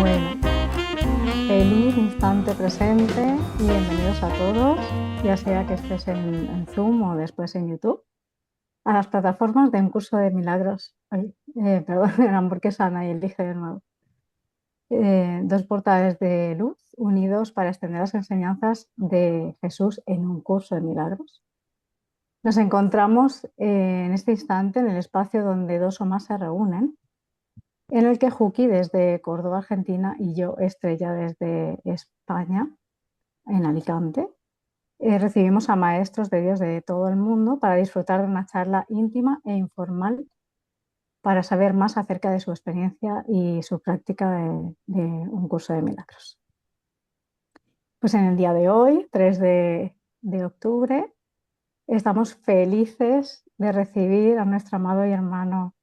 Bueno, feliz instante presente y bienvenidos a todos, ya sea que estés en Zoom o después en YouTube, a las plataformas de Un Curso de Milagros. Ay, perdón, en hamburguesa Ana y elige de nuevo. Dos portales de luz unidos para extender las enseñanzas de Jesús en un curso de milagros. Nos encontramos en este instante en el espacio donde dos o más se reúnen, en el que Juki desde Córdoba, Argentina, y yo, Estrella, desde España, en Alicante, recibimos a maestros de Dios de todo el mundo para disfrutar de una charla íntima e informal para saber más acerca de su experiencia y su práctica de un curso de milagros. Pues en el día de hoy, 3 de octubre, estamos felices de recibir a nuestro amado y hermano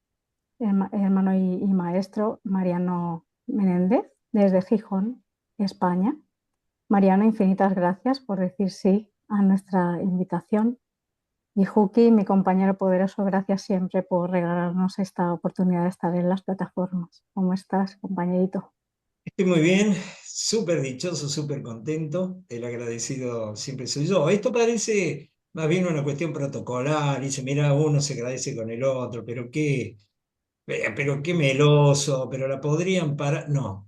y maestro Mariano Menéndez desde Gijón, España. Mariano, infinitas gracias por decir sí a nuestra invitación. Y Juki, mi compañero poderoso, gracias siempre por regalarnos esta oportunidad de estar en las plataformas. ¿Cómo estás, compañerito? Estoy muy bien, súper dichoso, súper contento. El agradecido siempre soy yo. Esto parece más bien una cuestión protocolar. Dice, mira, uno se agradece con el otro, pero qué meloso, pero la podrían parar. No,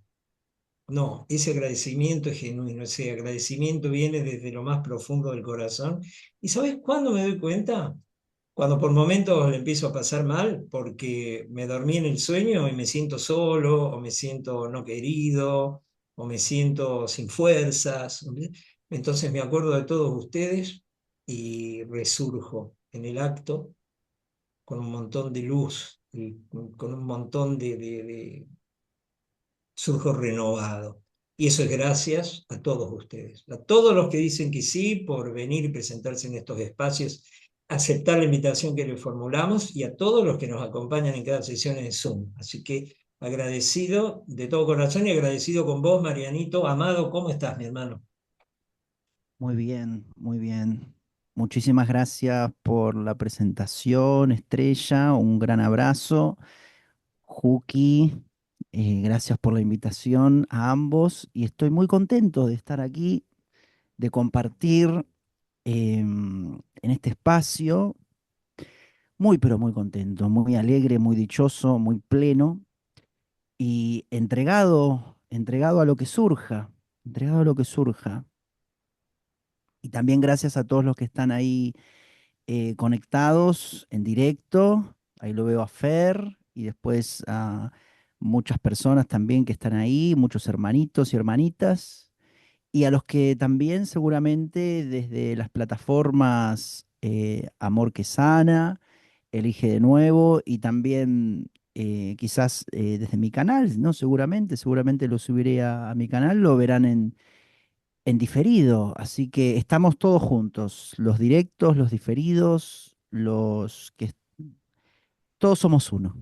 no, ese agradecimiento es genuino, ese agradecimiento viene desde lo más profundo del corazón. ¿Y sabes cuándo me doy cuenta? Cuando por momentos le empiezo a pasar mal porque me dormí en el sueño y me siento solo, o me siento no querido, o me siento sin fuerzas. Entonces me acuerdo de todos ustedes y resurjo en el acto con un montón de luz y con un montón surjo renovado. Y eso es gracias a todos ustedes, a todos los que dicen que sí por venir y presentarse en estos espacios, aceptar la invitación que les formulamos y a todos los que nos acompañan en cada sesión en Zoom. Así que agradecido de todo corazón y agradecido con vos, Marianito. Amado, ¿cómo estás, mi hermano? Muy bien, muy bien. Muchísimas gracias por la presentación, Estrella. Un gran abrazo. Juki, gracias por la invitación a ambos y estoy muy contento de estar aquí, de compartir en este espacio. Muy, pero muy contento, muy alegre, muy dichoso, muy pleno y entregado a lo que surja, entregado a lo que surja. Y también gracias a todos los que están ahí conectados en directo. Ahí lo veo a Fer y después a muchas personas también que están ahí, muchos hermanitos y hermanitas. Y a los que también seguramente desde las plataformas Amor que Sana, Elige de Nuevo y también quizás desde mi canal, ¿no? Seguramente lo subiré a mi canal, lo verán en diferido, así que estamos todos juntos, los directos, los diferidos, todos somos uno.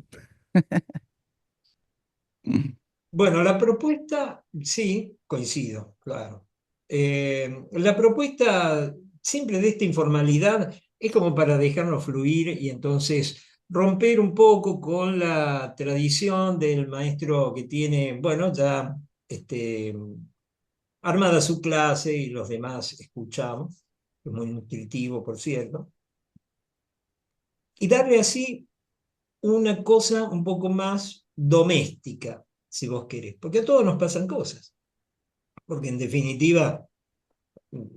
Bueno, la propuesta, sí, coincido, claro. La propuesta simple de esta informalidad es como para dejarnos fluir y entonces romper un poco con la tradición del maestro que tiene, bueno, ya armada su clase y los demás escuchamos, es muy nutritivo, por cierto, y darle así una cosa un poco más doméstica, si vos querés, porque a todos nos pasan cosas. Porque en definitiva,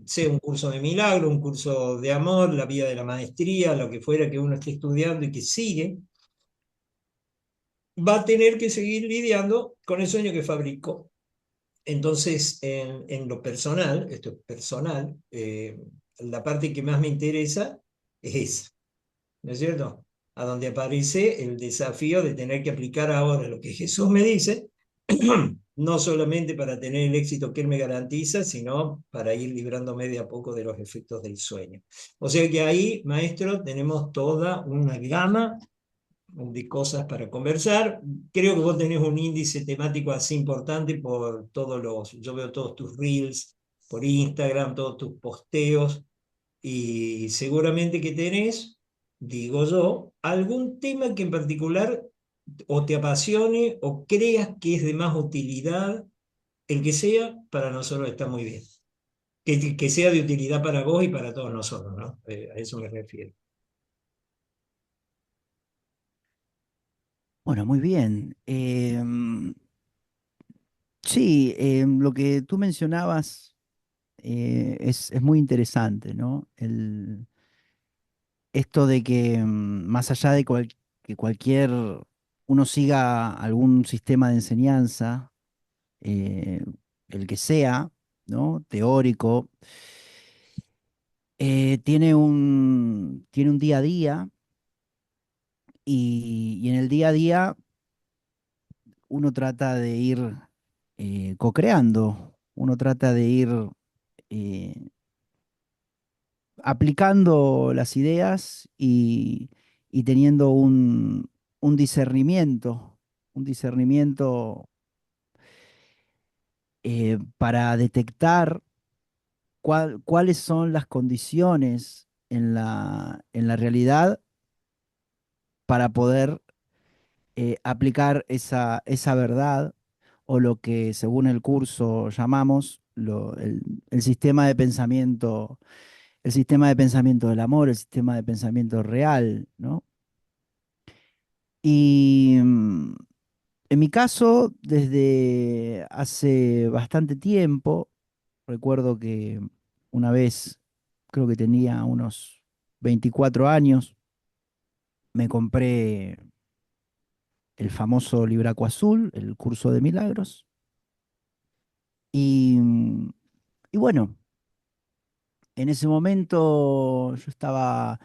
sea un curso de milagro, un curso de amor, la vía de la maestría, lo que fuera que uno esté estudiando y que sigue, va a tener que seguir lidiando con el sueño que fabricó. Entonces, en lo personal, esto es personal, la parte que más me interesa es esa, ¿no es cierto? A donde aparece el desafío de tener que aplicar ahora lo que Jesús me dice, no solamente para tener el éxito que Él me garantiza, sino para ir librándome de a poco de los efectos del sueño. O sea que ahí, maestro, tenemos toda una gama de cosas para conversar. Creo que vos tenés un índice temático así importante por yo veo todos tus reels por Instagram, todos tus posteos, y seguramente que tenés, digo yo, algún tema que en particular o te apasione o creas que es de más utilidad, el que sea, para nosotros está muy bien. Que sea de utilidad para vos y para todos nosotros, ¿no? A eso me refiero. Bueno, muy bien. Sí, lo que tú mencionabas es muy interesante, ¿no? Esto de que más allá de que cualquier uno siga algún sistema de enseñanza, eh, el que sea, ¿no? Teórico, tiene un día a día y en el día a día uno trata de ir co-creando, uno trata de ir eh, aplicando las ideas y teniendo un un discernimiento para detectar cuáles son las condiciones en en la realidad para poder aplicar esa verdad o lo que según el curso llamamos el sistema de pensamiento, el sistema de pensamiento del amor, el sistema de pensamiento real, ¿no? Y en mi caso, desde hace bastante tiempo, recuerdo que una vez, creo que tenía unos 24 años, me compré el famoso Libraco Azul, el curso de milagros. Y, y bueno, en ese momento yo estaba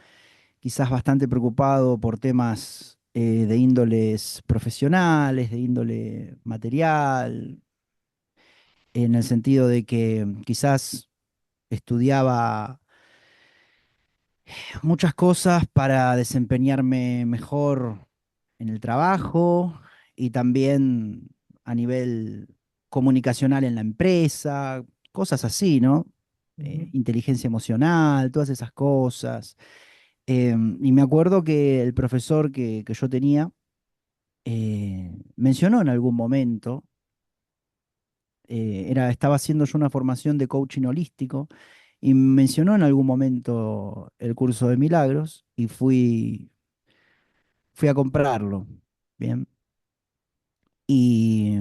quizás bastante preocupado por temas de índoles profesionales, de índole material, en el sentido de que quizás estudiaba muchas cosas para desempeñarme mejor en el trabajo y también a nivel comunicacional en la empresa, cosas así, ¿no? Ujú. Inteligencia emocional, todas esas cosas. Y me acuerdo que el profesor que yo tenía mencionó en algún momento, estaba haciendo yo una formación de coaching holístico y mencionó en algún momento el curso de milagros y fui a comprarlo. Bien. Y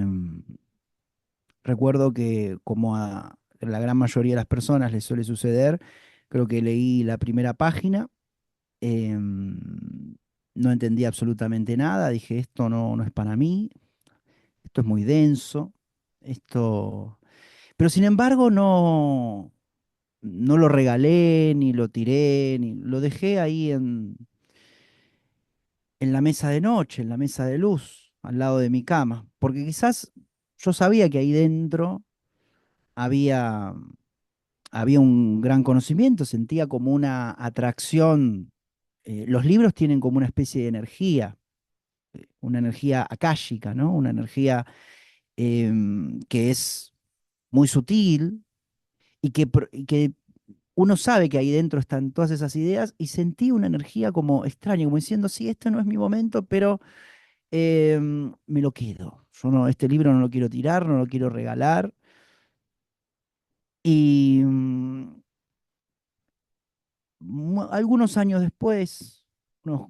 recuerdo que como a la gran mayoría de las personas les suele suceder, creo que leí la primera página, no entendí absolutamente nada, dije, esto no es para mí, esto es muy denso, esto... Pero sin embargo no lo regalé, ni lo tiré, ni lo dejé ahí en la mesa de noche, en la mesa de luz, al lado de mi cama, porque quizás yo sabía que ahí dentro había, había un gran conocimiento, sentía como una atracción. Los libros tienen como una especie de energía, una energía akáshica, ¿no? Una energía que es muy sutil y que uno sabe que ahí dentro están todas esas ideas y sentí una energía como extraña, como diciendo, sí, este no es mi momento, pero me lo quedo. Yo no, este libro no lo quiero tirar, no lo quiero regalar. Y algunos años después, unos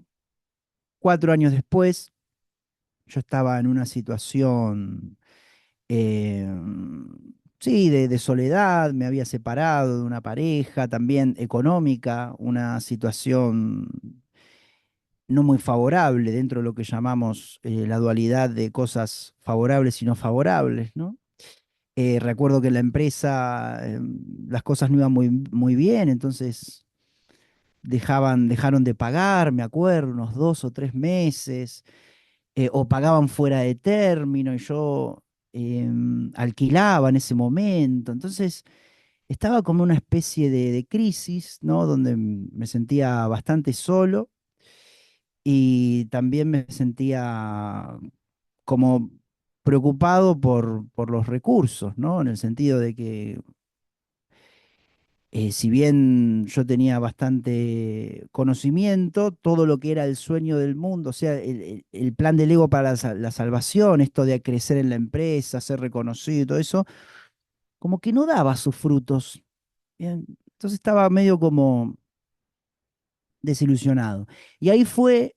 4 años después, yo estaba en una situación, eh, sí, de soledad, me había separado de una pareja, también económica, una situación no muy favorable dentro de lo que llamamos la dualidad de cosas favorables y no favorables, ¿no? Recuerdo que en la empresa las cosas no iban muy bien, entonces dejaron de pagar, me acuerdo, unos 2 o 3 meses, o pagaban fuera de término y yo alquilaba en ese momento. Entonces estaba como una especie de crisis, ¿no? Donde me sentía bastante solo y también me sentía como preocupado por los recursos, ¿no? En el sentido de que si bien yo tenía bastante conocimiento, todo lo que era el sueño del mundo, o sea, el plan del ego para la salvación, esto de crecer en la empresa, ser reconocido y todo eso, como que no daba sus frutos. Bien, entonces estaba medio como desilusionado. Y ahí fue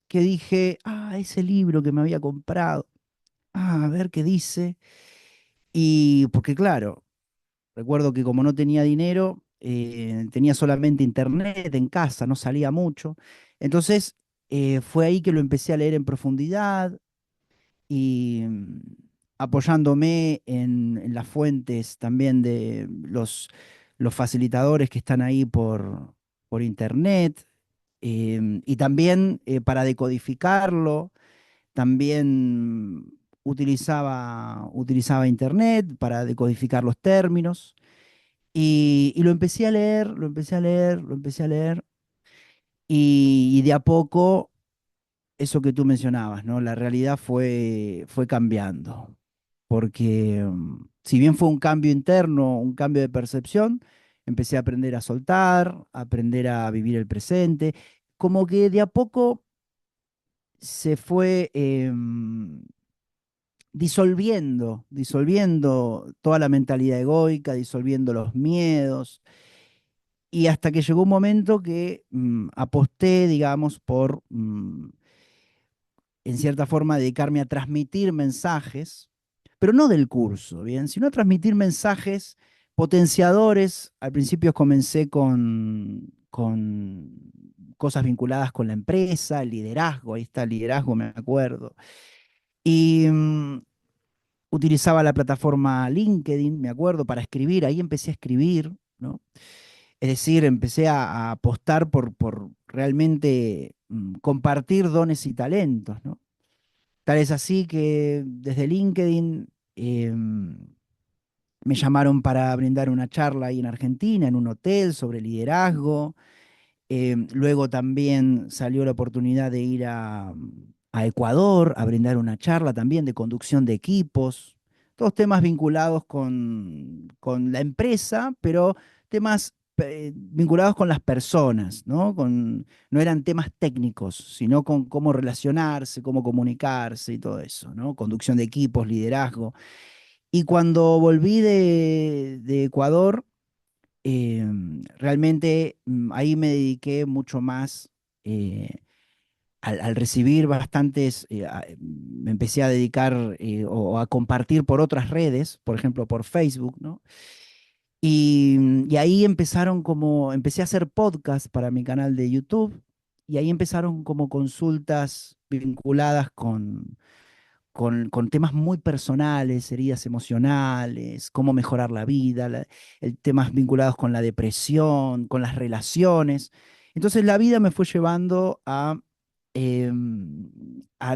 que dije, ese libro que me había comprado, a ver qué dice. Y porque claro, recuerdo que como no tenía dinero, tenía solamente internet en casa, no salía mucho. Entonces fue ahí que lo empecé a leer en profundidad y apoyándome en las fuentes también de los facilitadores que están ahí por internet. Y también para decodificarlo, también utilizaba internet para decodificar los términos. Y lo empecé a leer, lo empecé a leer, lo empecé a leer. Y de a poco, eso que tú mencionabas, ¿no? La realidad fue cambiando. Porque si bien fue un cambio interno, un cambio de percepción, empecé a aprender a soltar, a aprender a vivir el presente. Como que de a poco se fue disolviendo toda la mentalidad egoica, disolviendo los miedos. Y hasta que llegó un momento que aposté, digamos, por, en cierta forma, dedicarme a transmitir mensajes, pero no del curso, ¿bien? Sino a transmitir mensajes potenciadores. Al principio comencé con cosas vinculadas con la empresa, el liderazgo, ahí está el liderazgo, me acuerdo. Y utilizaba la plataforma LinkedIn, me acuerdo, para escribir, ahí empecé a escribir, ¿no? Es decir, empecé a apostar por realmente compartir dones y talentos, ¿no? Tal es así que desde LinkedIn me llamaron para brindar una charla ahí en Argentina, en un hotel, sobre liderazgo. Luego también salió la oportunidad de ir a Ecuador a brindar una charla también de conducción de equipos, todos temas vinculados con la empresa, pero temas vinculados con las personas, ¿no? No eran temas técnicos, sino con cómo relacionarse, cómo comunicarse y todo eso, ¿no? Conducción de equipos, liderazgo. Y cuando volví de Ecuador, realmente ahí me dediqué mucho más al recibir bastantes, me empecé a dedicar o a compartir por otras redes, por ejemplo por Facebook, ¿no? Y ahí empecé a hacer podcast para mi canal de YouTube y ahí empezaron como consultas vinculadas con temas muy personales, heridas emocionales, cómo mejorar la vida, temas vinculados con la depresión, con las relaciones. Entonces la vida me fue llevando a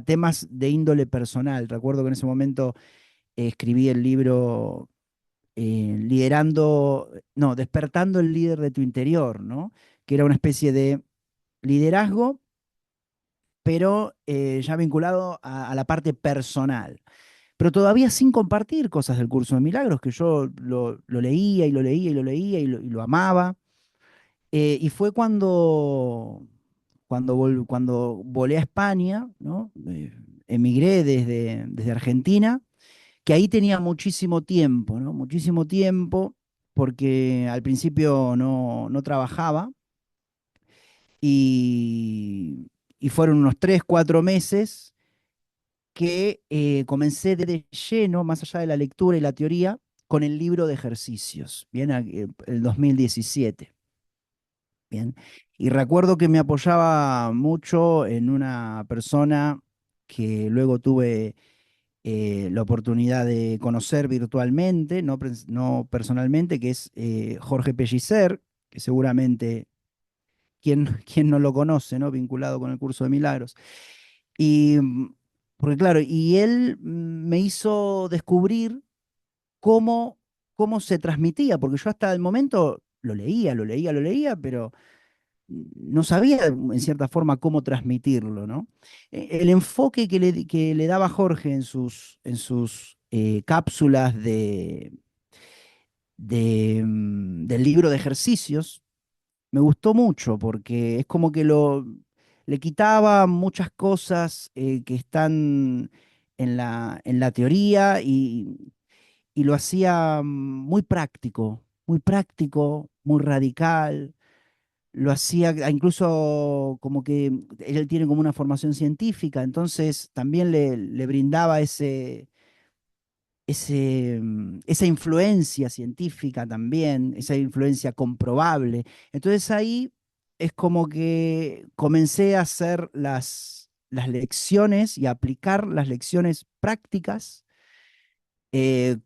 temas de índole personal. Recuerdo que en ese momento escribí el libro Despertando el líder de tu interior, ¿no? Que era una especie de liderazgo, pero ya vinculado a la parte personal, pero todavía sin compartir cosas del curso de milagros, que yo lo leía y lo leía y lo leía y lo amaba. Y fue cuando volé a España, ¿no? Emigré desde Argentina, que ahí tenía muchísimo tiempo, ¿no? Muchísimo tiempo, porque al principio no trabajaba y fueron unos 3, 4 meses que comencé de lleno, más allá de la lectura y la teoría, con el libro de ejercicios, bien, el 2017, bien. Y recuerdo que me apoyaba mucho en una persona que luego tuve la oportunidad de conocer virtualmente, no personalmente, que es Jorge Pellicer, que seguramente quien no lo conoce, ¿no? Vinculado con el curso de milagros. Y porque claro, y él me hizo descubrir cómo, cómo se transmitía, porque yo hasta el momento lo leía, lo leía, lo leía, pero no sabía en cierta forma cómo transmitirlo, ¿no? El enfoque que le daba Jorge en sus cápsulas del libro de ejercicios, me gustó mucho porque es como que le quitaba muchas cosas que están en la teoría y lo hacía muy práctico, muy radical. Lo hacía incluso como que él tiene como una formación científica, entonces también le brindaba esa influencia científica también, esa influencia comprobable. Entonces ahí es como que comencé a hacer las lecciones y a aplicar las lecciones prácticas, eh,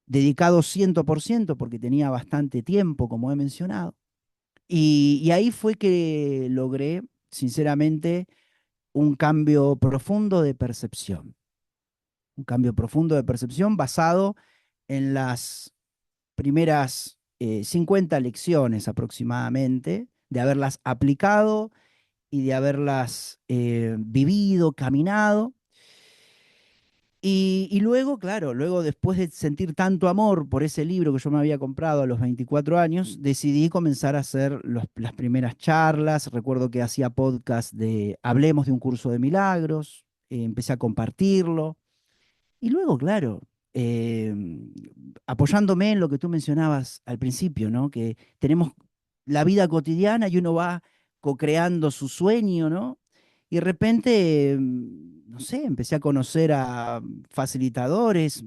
dedicado 100% porque tenía bastante tiempo, como he mencionado. Y ahí fue que logré, sinceramente, un cambio profundo de percepción. Un cambio profundo de percepción basado en las primeras 50 lecciones aproximadamente, de haberlas aplicado y de haberlas vivido, caminado. Y luego, claro, luego después de sentir tanto amor por ese libro que yo me había comprado a los 24 años, decidí comenzar a hacer las primeras charlas. Recuerdo que hacía podcast de Hablemos de un curso de milagros, empecé a compartirlo. Y luego, claro, eh, apoyándome en lo que tú mencionabas al principio, ¿no? Que tenemos la vida cotidiana y uno va co-creando su sueño, ¿no? Y de repente, no sé, empecé a conocer a facilitadores,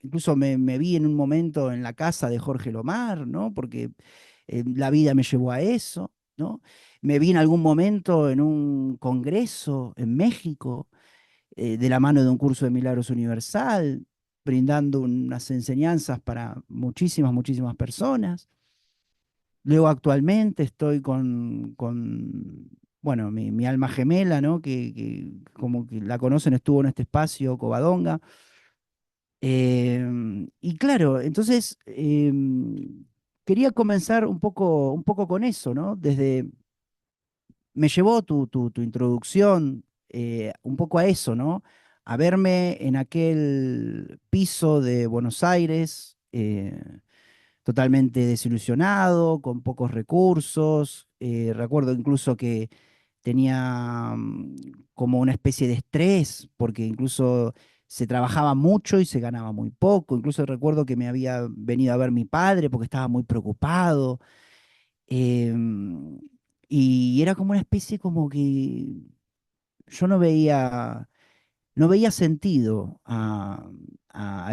incluso me vi en un momento en la casa de Jorge Lomar, ¿no? Porque la vida me llevó a eso, ¿no? Me vi en algún momento en un congreso en México, de la mano de un curso de Milagros Universal, brindando unas enseñanzas para muchísimas, muchísimas personas. Luego actualmente estoy bueno, mi alma gemela, ¿no? Que como que la conocen, estuvo en este espacio, Covadonga. Y claro, entonces quería comenzar un poco con eso, ¿no? Me llevó tu introducción un poco a eso, ¿no? A verme en aquel piso de Buenos Aires, totalmente desilusionado, con pocos recursos. Recuerdo incluso que tenía como una especie de estrés, porque incluso se trabajaba mucho y se ganaba muy poco. Incluso recuerdo que me había venido a ver mi padre porque estaba muy preocupado. Em, y era como una especie como que yo no veía sentido a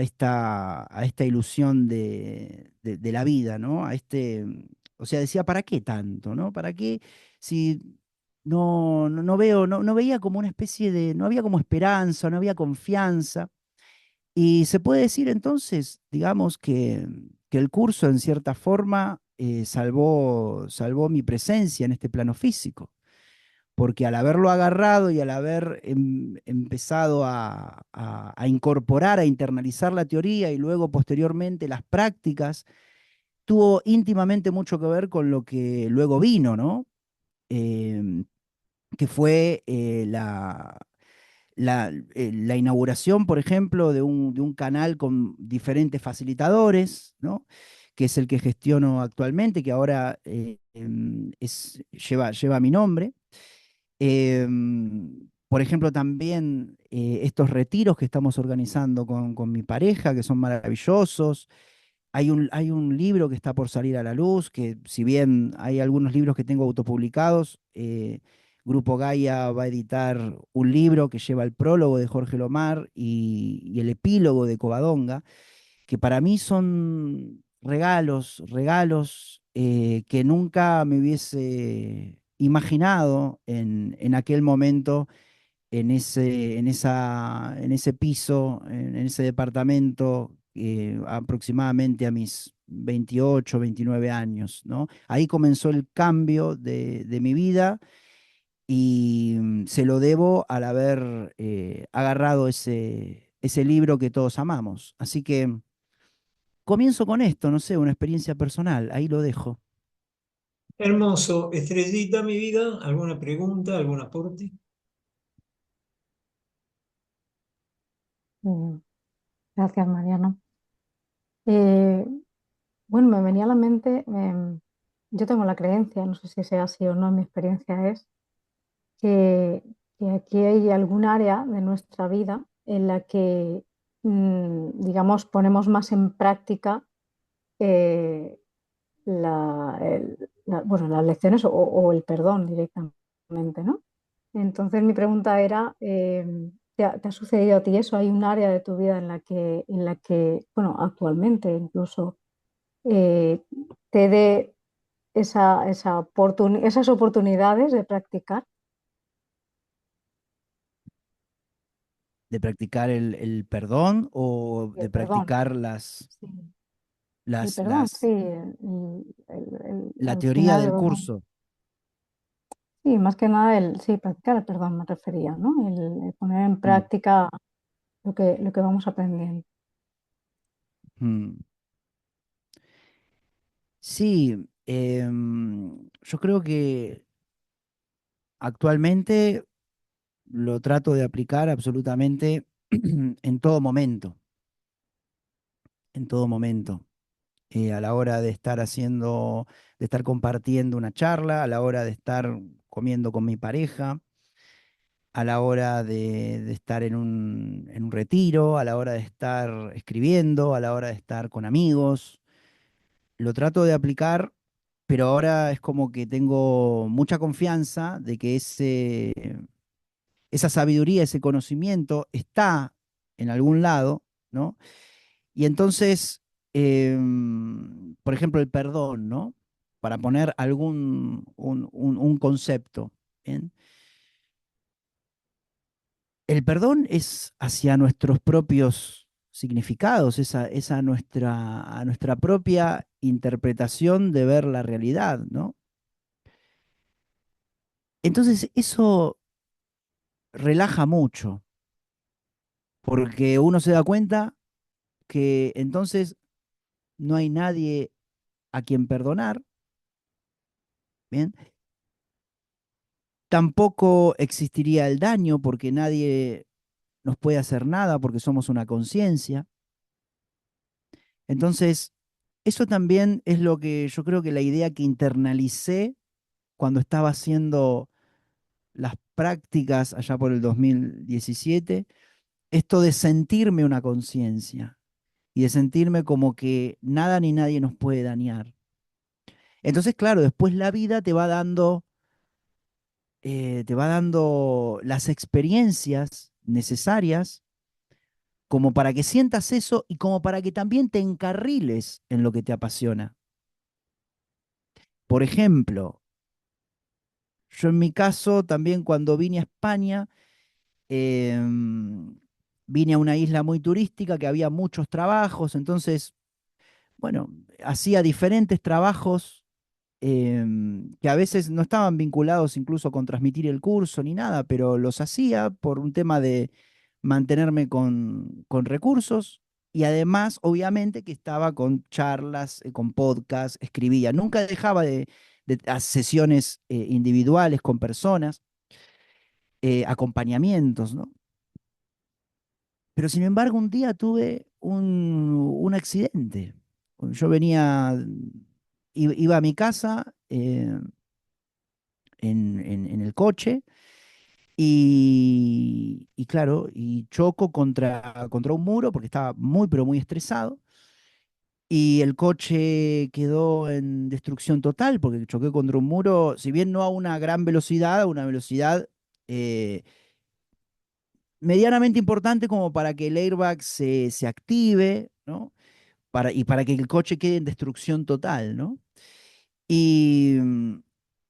esta ilusión de la vida, ¿no? O sea, decía, ¿para qué tanto, no? ¿Para qué si no veo, no veía como una especie de, no había como esperanza, no había confianza? Y se puede decir entonces, digamos, que el curso en cierta forma salvó mi presencia en este plano físico, porque al haberlo agarrado y al haber empezado a incorporar, a internalizar la teoría y luego posteriormente las prácticas, tuvo íntimamente mucho que ver con lo que luego vino, ¿no? Em, que fue la inauguración, por ejemplo, de un canal con diferentes facilitadores, ¿no? Que es el que gestiono actualmente, que ahora lleva mi nombre. Por ejemplo, también estos retiros que estamos organizando con mi pareja, que son maravillosos. Hay un libro que está por salir a la luz, que si bien hay algunos libros que tengo autopublicados, Grupo Gaia va a editar un libro que lleva el prólogo de Jorge Lomar y el epílogo de Covadonga, que para mí son regalos que nunca me hubiese imaginado en aquel momento, en ese piso, en ese departamento, aproximadamente a mis 28 29 años, ¿no? Ahí comenzó el cambio de mi vida y se lo debo al haber agarrado ese libro que todos amamos. Así que comienzo con esto, no sé, una experiencia personal, ahí lo dejo. Hermoso. Estrellita, mi vida, ¿alguna pregunta, algún aporte? Mm, Gracias, Mariano. Eh, Bueno, me venía a la mente, yo tengo la creencia, no sé si sea así o no, mi experiencia es que, que aquí hay algún área de nuestra vida en la que, digamos, ponemos más en práctica eh, bueno, las lecciones o el perdón directamente, ¿no? Entonces mi pregunta era, ¿te ha sucedido a ti eso? ¿Hay un área de tu vida en la que, bueno, actualmente incluso eh, te dé esas oportunidades de practicar ¿De practicar el perdón o y de el perdón? practicar Sí. El perdón, sí, las, la al teoría final, del bueno, curso? sí, más que nada sí, practicar el perdón me refería, ¿no? El poner en Mm, práctica lo que vamos aprendiendo. mm. Sí, yo creo que actualmente lo trato de aplicar absolutamente en todo momento, en todo momento. A la hora de estar haciendo, de estar compartiendo una charla, a la hora de estar comiendo con mi pareja, a la hora de estar en un retiro, a la hora de estar escribiendo, a la hora de estar con amigos. Lo trato de aplicar, pero ahora es como que tengo mucha confianza de que esa sabiduría, ese conocimiento está en algún lado, ¿no? Y entonces, por ejemplo, el perdón, ¿no? Para poner un concepto, ¿bien? El perdón es hacia nuestros propios significados, esa a nuestra propia interpretación de ver la realidad, ¿no? Entonces, eso relaja mucho, porque uno se da cuenta que entonces no hay nadie a quien perdonar, ¿bien? Tampoco existiría el daño porque nadie nos puede hacer nada porque somos una conciencia. Entonces, eso también es lo que yo creo que la idea que internalicé cuando estaba haciendo las prácticas allá por el 2017, esto de sentirme una conciencia y de sentirme como que nada ni nadie nos puede dañar. Entonces, claro, después la vida te va dando las experiencias necesarias como para que sientas eso y como para que también te encarriles en lo que te apasiona. Por ejemplo, yo en mi caso también cuando vine a España, vine a una isla muy turística que había muchos trabajos, entonces, bueno, hacía diferentes trabajos que a veces no estaban vinculados incluso con transmitir el curso ni nada, pero los hacía por un tema de mantenerme con recursos y además, obviamente, que estaba con charlas, con podcasts, escribía. Nunca dejaba de sesiones individuales con personas, acompañamientos, ¿no? Pero sin embargo, un día tuve un accidente. Yo iba a mi casa en el coche y claro, y choco contra un muro porque estaba muy, pero muy estresado. Y el coche quedó en destrucción total porque choqué contra un muro, si bien no a una gran velocidad, a una velocidad eh, medianamente importante como para que el airbag se active, ¿no? Y para que el coche quede en destrucción total, ¿no? Y, mm,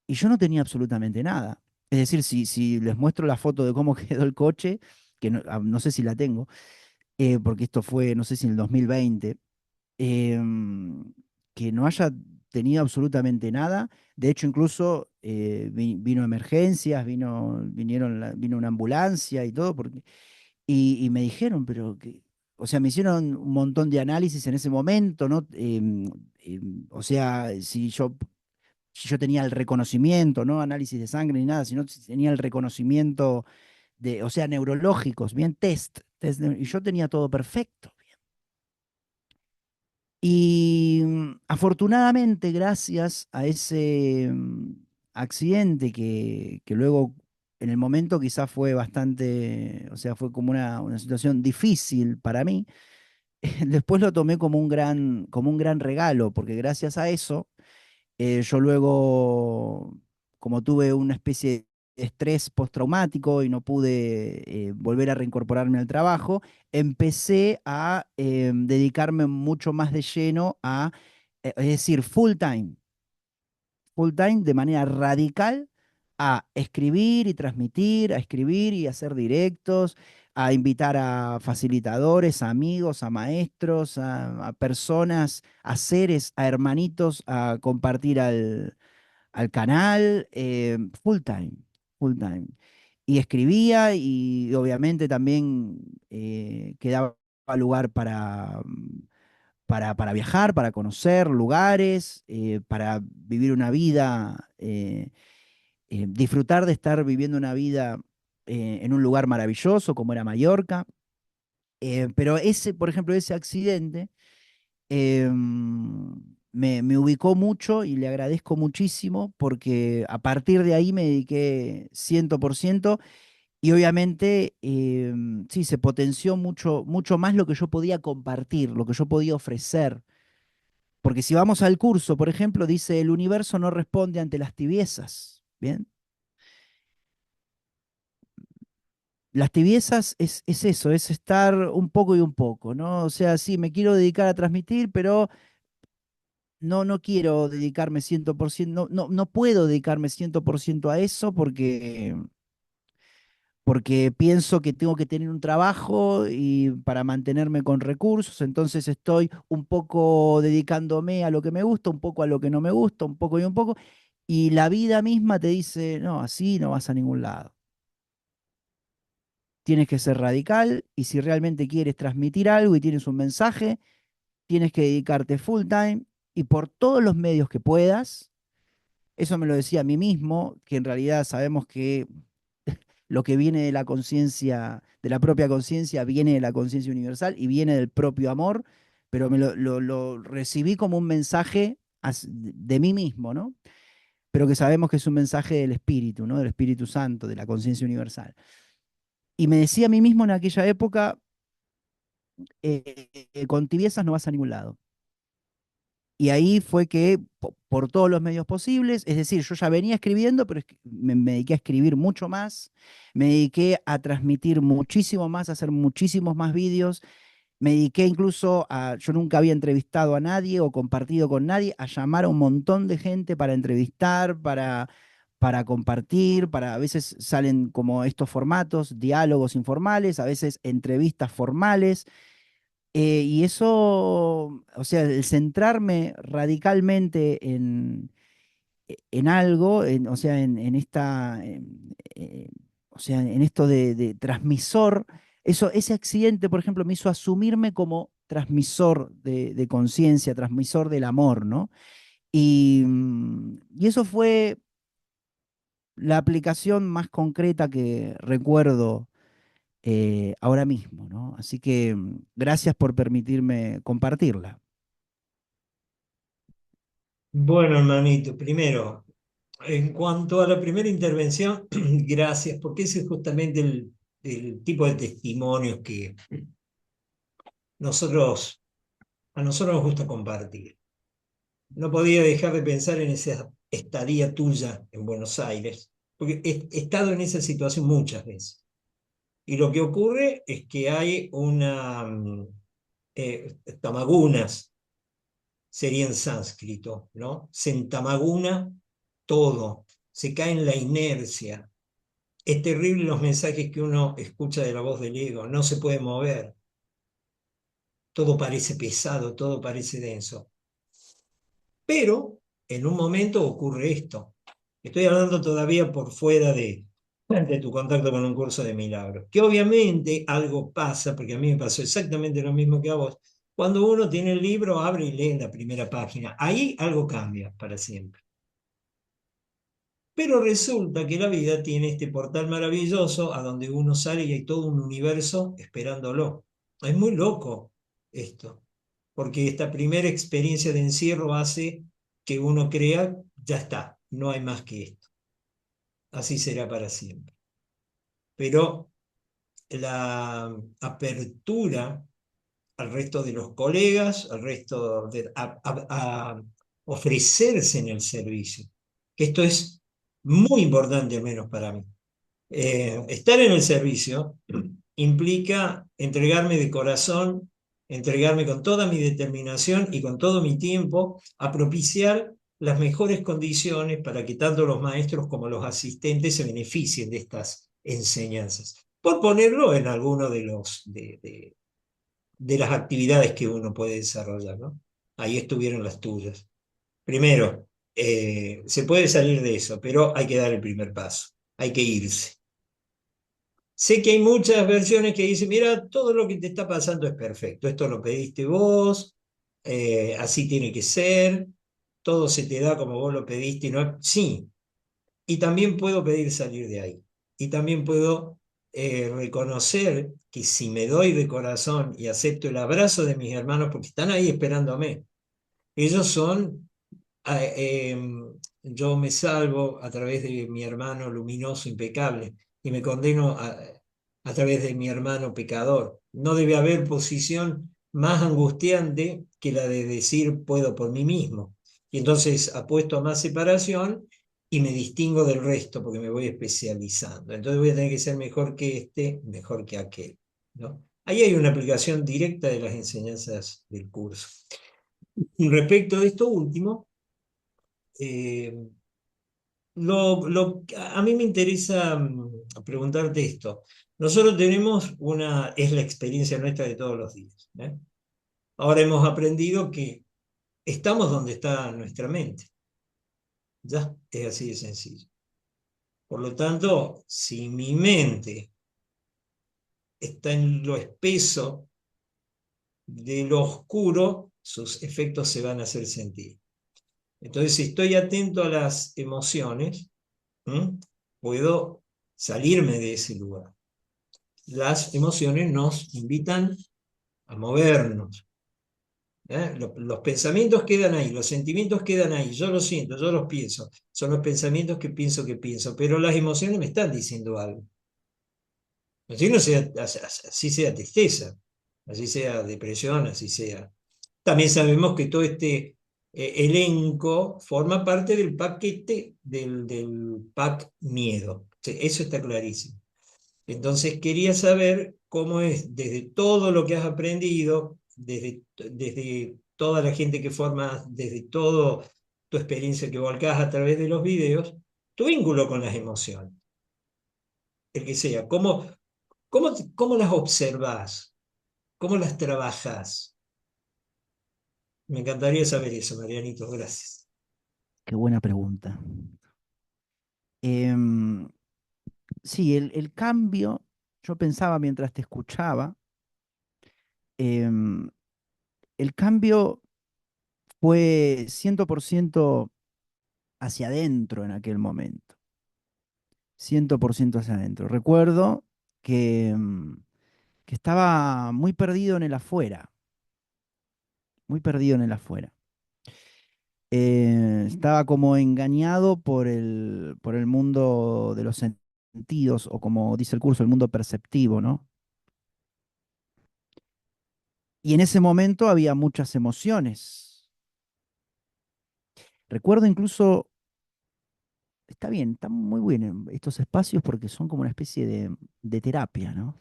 y yo no tenía absolutamente nada. Es decir, si les muestro la foto de cómo quedó el coche, que no sé si la tengo, porque esto fue, no sé si en el 2020, que no haya tenido absolutamente nada. De hecho, incluso vino emergencias, vino una ambulancia y todo, y me dijeron, pero que, o sea, me hicieron un montón de análisis en ese momento, ¿no? O sea, si yo tenía el reconocimiento, no análisis de sangre ni nada, sino si tenía el reconocimiento o sea, neurológicos, bien, y yo tenía todo perfecto. Y afortunadamente, gracias a ese accidente que luego en el momento quizás fue bastante, o sea, fue como una situación difícil para mí, después lo tomé como un gran regalo, porque gracias a eso, yo luego, como tuve una especie de estrés postraumático y no pude volver a reincorporarme al trabajo, empecé a dedicarme mucho más de lleno a, es decir, full time de manera radical a escribir y transmitir, a escribir y hacer directos, a invitar a facilitadores, a amigos, a maestros, a personas, a seres, a hermanitos, a compartir al canal, full time. Y escribía y obviamente también quedaba lugar para viajar, para conocer lugares, para vivir una vida, disfrutar de estar viviendo una vida en un lugar maravilloso como era Mallorca. Pero ese, por ejemplo, ese accidente me ubicó mucho y le agradezco muchísimo porque a partir de ahí me dediqué 100% y obviamente sí, se potenció mucho, mucho más lo que yo podía compartir, lo que yo podía ofrecer. Porque si vamos al curso, por ejemplo, dice el universo no responde ante las tibiezas. Bien, las tibiezas es eso, es estar un poco y un poco, ¿no? O sea, sí, me quiero dedicar a transmitir, pero no quiero dedicarme 100%, no puedo dedicarme 100% a eso porque pienso que tengo que tener un trabajo y para mantenerme con recursos, entonces estoy un poco dedicándome a lo que me gusta, un poco a lo que no me gusta, un poco y un poco, y la vida misma te dice, no, así no vas a ningún lado. Tienes que ser radical y si realmente quieres transmitir algo y tienes un mensaje, tienes que dedicarte full time y por todos los medios que puedas. Eso me lo decía a mí mismo, que en realidad sabemos que lo que viene de la conciencia, de la propia conciencia, viene de la conciencia universal y viene del propio amor, pero lo recibí como un mensaje de mí mismo, ¿no? Pero que sabemos que es un mensaje del Espíritu, ¿no? Del Espíritu Santo, de la conciencia universal. Y me decía a mí mismo en aquella época, con tibiezas no vas a ningún lado. Y ahí fue que, por todos los medios posibles, es decir, yo ya venía escribiendo, pero me dediqué a escribir mucho más, me dediqué a transmitir muchísimo más, a hacer muchísimos más vídeos, me dediqué incluso a, yo nunca había entrevistado a nadie o compartido con nadie, a llamar a un montón de gente para entrevistar, para compartir, a veces salen como estos formatos, diálogos informales, a veces entrevistas formales. Y eso, o sea, el centrarme radicalmente en algo, o sea, en esta, o sea, en esto de transmisor, eso, ese accidente, por ejemplo, me hizo asumirme como transmisor de conciencia, transmisor del amor, ¿no? Y eso fue la aplicación más concreta que recuerdo ahora mismo, ¿no? Así que gracias por permitirme compartirla. Bueno, hermanito, primero, en cuanto a la primera intervención, gracias, porque ese es justamente el tipo de testimonios que nosotros, a nosotros nos gusta compartir. No podía dejar de pensar en esa estadía tuya en Buenos Aires, porque he estado en esa situación muchas veces. Y lo que ocurre es que hay tamagunas, sería en sánscrito, ¿no? Se entamaguna todo, se cae en la inercia. Es terrible los mensajes que uno escucha de la voz del ego, no se puede mover, todo parece pesado, todo parece denso. Pero en un momento ocurre esto. Estoy hablando todavía por fuera de tu contacto con un curso de milagros. Que obviamente algo pasa, porque a mí me pasó exactamente lo mismo que a vos. Cuando uno tiene el libro, abre y lee la primera página. Ahí algo cambia para siempre. Pero resulta que la vida tiene este portal maravilloso a donde uno sale y hay todo un universo esperándolo. Es muy loco esto. porque esta primera experiencia de encierro hace que uno crea, ya está, no hay más que esto, así será para siempre. Pero la apertura al resto de los colegas, al resto a ofrecerse en el servicio, que esto es muy importante, al menos para mí. Estar en el servicio implica entregarme de corazón, entregarme con toda mi determinación y con todo mi tiempo a propiciar las mejores condiciones para que tanto los maestros como los asistentes se beneficien de estas enseñanzas. Por ponerlo en alguno de las actividades que uno puede desarrollar, ¿no? Ahí estuvieron las tuyas. Primero, se puede salir de eso, pero hay que dar el primer paso, hay que irse. Sé que hay muchas versiones que dicen, mira, todo lo que te está pasando es perfecto, esto lo pediste vos, así tiene que ser, todo se te da como vos lo pediste y no. Sí, y también puedo pedir salir de ahí. Y también puedo reconocer que si me doy de corazón y acepto el abrazo de mis hermanos, porque están ahí esperándome, ellos son, yo me salvo a través de mi hermano luminoso, impecable, y me condeno a través de mi hermano pecador. No debe haber posición más angustiante que la de decir puedo por mí mismo. Y entonces apuesto a más separación y me distingo del resto porque me voy especializando. Entonces voy a tener que ser mejor que este, mejor que aquel, ¿no? Ahí hay una aplicación directa de las enseñanzas del curso. Y respecto de esto último, eh, a mí me interesa preguntarte esto. Nosotros tenemos es la experiencia nuestra de todos los días, ¿eh? Ahora hemos aprendido que estamos donde está nuestra mente. Ya, es así de sencillo. Por lo tanto, si mi mente está en lo espeso de lo oscuro, sus efectos se van a hacer sentir. Entonces, si estoy atento a las emociones, puedo salirme de ese lugar. Las emociones nos invitan a movernos. Los pensamientos quedan ahí, los sentimientos quedan ahí, yo los siento, yo los pienso, son los pensamientos que pienso, pero las emociones me están diciendo algo. Así no sea, así sea tristeza, así sea depresión, así sea. También sabemos que todo este elenco forma parte del paquete del pack miedo. Sí, eso está clarísimo. Entonces quería saber cómo es, desde todo lo que has aprendido, desde toda la gente que forma, desde toda tu experiencia que volcás a través de los videos, tu vínculo con las emociones, el que sea, cómo las observas, cómo las trabajas. Me encantaría saber eso, Marianito, gracias. Qué buena pregunta. Em, sí, el cambio, yo pensaba mientras te escuchaba, em, el cambio fue 100% hacia adentro en aquel momento. 100% hacia adentro. Recuerdo que estaba muy perdido en el afuera, muy perdido en el afuera. Estaba como engañado por el mundo de los sentidos, o como dice el curso, el mundo perceptivo, ¿no? Y en ese momento había muchas emociones. Recuerdo incluso, está bien, están muy bien estos espacios porque son como una especie de terapia, ¿no?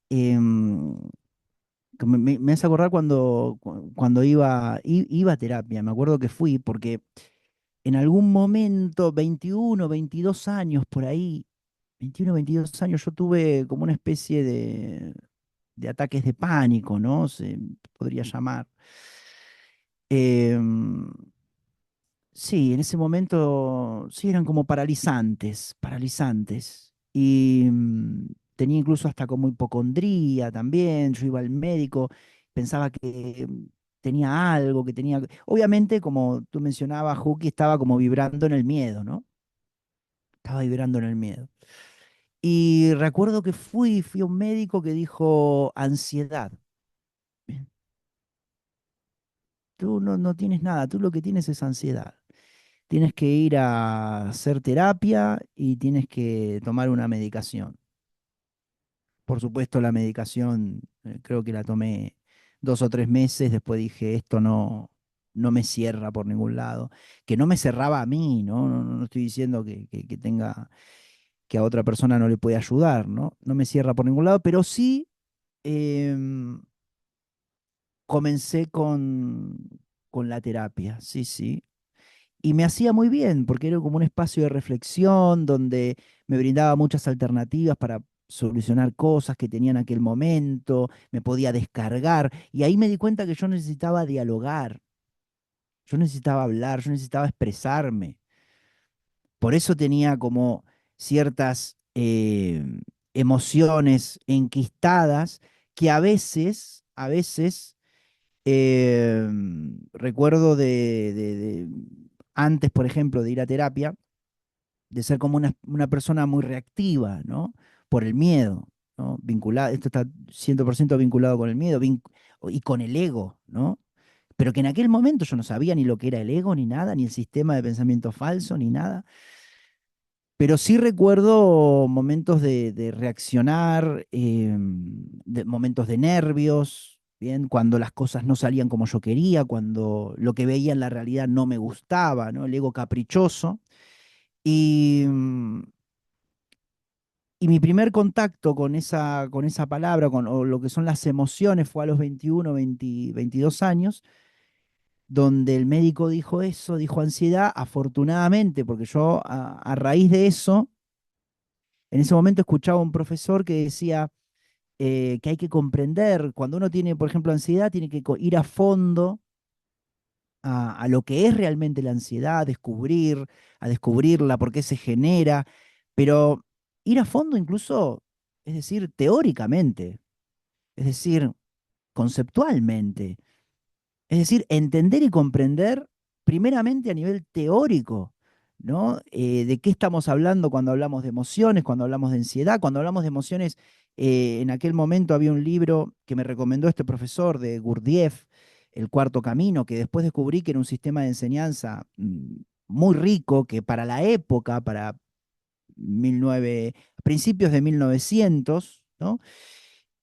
Em, que me hace acordar cuando iba a terapia, me acuerdo que fui porque en algún momento, 21, 22 años por ahí, 21, 22 años, yo tuve como una especie de ataques de pánico, ¿no? Se podría llamar. Em, sí, en ese momento, sí, eran como paralizantes, paralizantes. Y tenía incluso hasta como hipocondría también. Yo iba al médico, pensaba que tenía algo, que tenía. Obviamente, como tú mencionabas, Juki estaba como vibrando en el miedo, ¿no? Estaba vibrando en el miedo. Y recuerdo que fui a un médico que dijo ansiedad. Bien. tú no tienes nada, tú lo que tienes es ansiedad. Tienes que ir a hacer terapia y tienes que tomar una medicación. Por supuesto, la medicación creo que la tomé 2 o 3 meses, después dije, esto no me cierra por ningún lado, que no me cerraba a mí, ¿no? No estoy diciendo que tenga, que a otra persona no le puede ayudar, ¿no? No me cierra por ningún lado, pero sí em, comencé con la terapia, sí, sí. Y me hacía muy bien, porque era como un espacio de reflexión donde me brindaba muchas alternativas para solucionar cosas que tenía en aquel momento, me podía descargar, y ahí me di cuenta que yo necesitaba dialogar, yo necesitaba hablar, yo necesitaba expresarme. Por eso tenía como ciertas emociones enquistadas que a veces, recuerdo antes, por ejemplo, de ir a terapia, de ser como una persona muy reactiva, ¿no? Por el miedo, ¿no? Vinculado, esto está 100% vinculado con el miedo y con el ego, ¿no? Pero que en aquel momento yo no sabía ni lo que era el ego, ni nada, ni el sistema de pensamiento falso, ni nada. Pero sí recuerdo momentos de reaccionar, momentos de nervios, ¿bien? Cuando las cosas no salían como yo quería, cuando lo que veía en la realidad no me gustaba, ¿no? El ego caprichoso. Y, mm, y mi primer contacto con esa palabra, o lo que son las emociones, fue a los 21, 20, 22 años, donde el médico dijo eso, dijo ansiedad, afortunadamente, porque yo a raíz de eso, en ese momento escuchaba a un profesor que decía que hay que comprender, cuando uno tiene, por ejemplo, ansiedad, tiene que ir a fondo a lo que es realmente la ansiedad, a descubrirla, por qué se genera, pero ir a fondo incluso, es decir, teóricamente, es decir, conceptualmente, es decir, entender y comprender primeramente a nivel teórico, ¿no? De qué estamos hablando cuando hablamos de emociones, cuando hablamos de ansiedad, cuando hablamos de emociones. En aquel momento había un libro que me recomendó este profesor de Gurdjieff, El Cuarto Camino, que después descubrí que era un sistema de enseñanza muy rico, que para la época, para 19, principios de 1900, ¿no?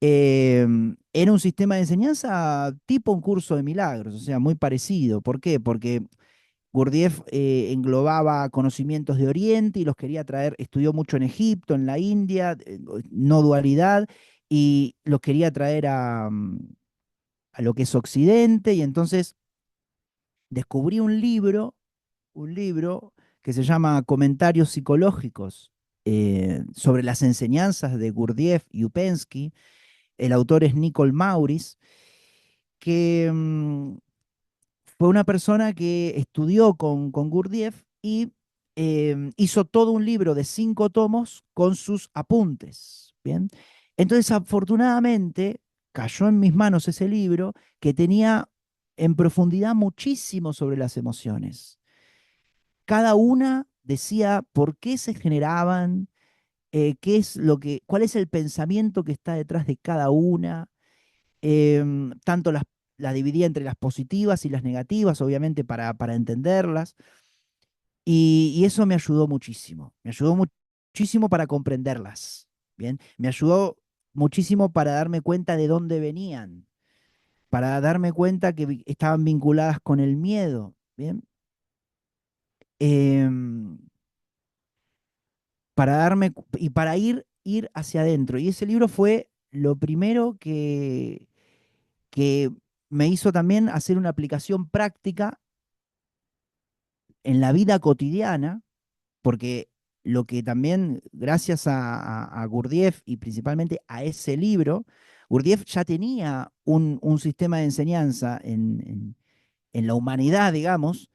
Era un sistema de enseñanza tipo un curso de milagros, o sea, muy parecido. ¿Por qué? Porque Gurdjieff englobaba conocimientos de Oriente y los quería traer, estudió mucho en Egipto, en la India, no dualidad, y los quería traer a lo que es Occidente, y entonces descubrí un libro que se llama Comentarios Psicológicos sobre las enseñanzas de Gurdjieff y Upensky. El autor es Nicole Maurice, que fue una persona que estudió con Gurdjieff y hizo todo un libro de 5 tomos con sus apuntes. ¿Bien? Entonces, afortunadamente, cayó en mis manos ese libro que tenía en profundidad muchísimo sobre las emociones. Cada una decía por qué se generaban, cuál es el pensamiento que está detrás de cada una. Tanto la dividía entre las positivas y las negativas, obviamente, para entenderlas. Y eso me ayudó muchísimo. Me ayudó muchísimo para comprenderlas. Bien, me ayudó muchísimo para darme cuenta de dónde venían, para darme cuenta que estaban vinculadas con el miedo. Bien, Em, y para ir hacia adentro. Y ese libro fue lo primero que me hizo también hacer una aplicación práctica en la vida cotidiana, porque lo que también, gracias a Gurdjieff y principalmente a ese libro, Gurdjieff ya tenía un sistema de enseñanza en la humanidad, digamos,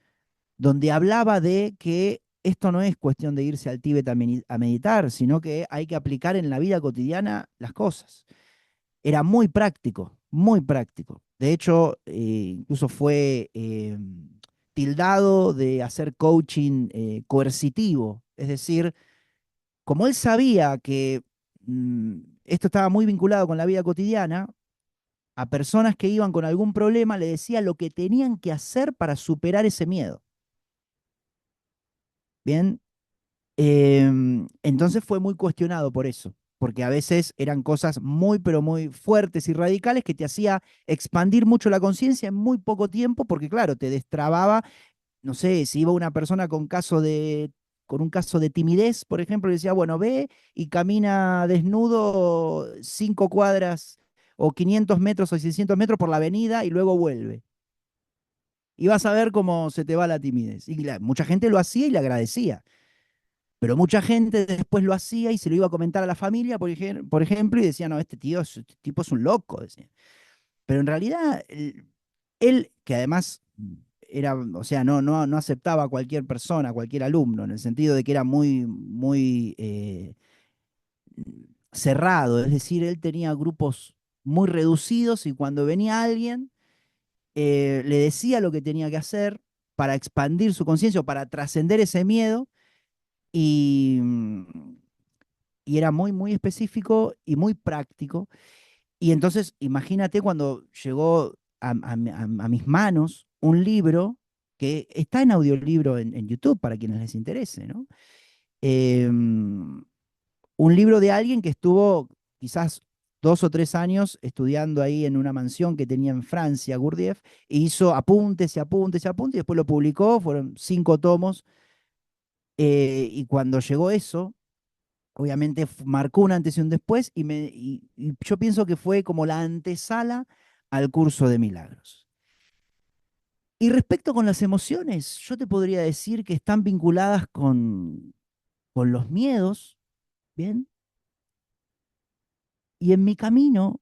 donde hablaba de que esto no es cuestión de irse al Tíbet a meditar, sino que hay que aplicar en la vida cotidiana las cosas. Era muy práctico, muy práctico. De hecho, incluso fue tildado de hacer coaching coercitivo. Es decir, como él sabía que esto estaba muy vinculado con la vida cotidiana, a personas que iban con algún problema, le decía lo que tenían que hacer para superar ese miedo. Bien, entonces fue muy cuestionado por eso, porque a veces eran cosas muy, pero muy fuertes y radicales que te hacía expandir mucho la conciencia en muy poco tiempo, porque claro, te destrababa, no sé, si iba una persona con un caso de timidez, por ejemplo, le decía, bueno, ve y camina desnudo 5 cuadras o 500 metros o 600 metros por la avenida y luego vuelve. Y vas a ver cómo se te va la timidez. Y mucha gente lo hacía y le agradecía. Pero mucha gente después lo hacía y se lo iba a comentar a la familia, por ejemplo, y decía, no, este tipo es un loco, decía. Pero en realidad, él, que además era, o sea, no aceptaba a cualquier persona, a cualquier alumno, en el sentido de que era muy, muy cerrado, es decir, él tenía grupos muy reducidos y cuando venía alguien, le decía lo que tenía que hacer para expandir su conciencia o para trascender ese miedo y, y era muy, muy específico y muy práctico. Y entonces, imagínate cuando llegó a mis manos un libro que está en audiolibro en YouTube para quienes les interese, ¿no? Un libro de alguien que estuvo quizás 2 o 3 años estudiando ahí en una mansión que tenía en Francia, Gurdjieff, e hizo apuntes y apuntes y apuntes, y después lo publicó, fueron 5 tomos, y cuando llegó eso, obviamente marcó un antes y un después, y yo pienso que fue como la antesala al curso de milagros. Y respecto con las emociones, yo te podría decir que están vinculadas con los miedos, ¿bien? Y en mi camino,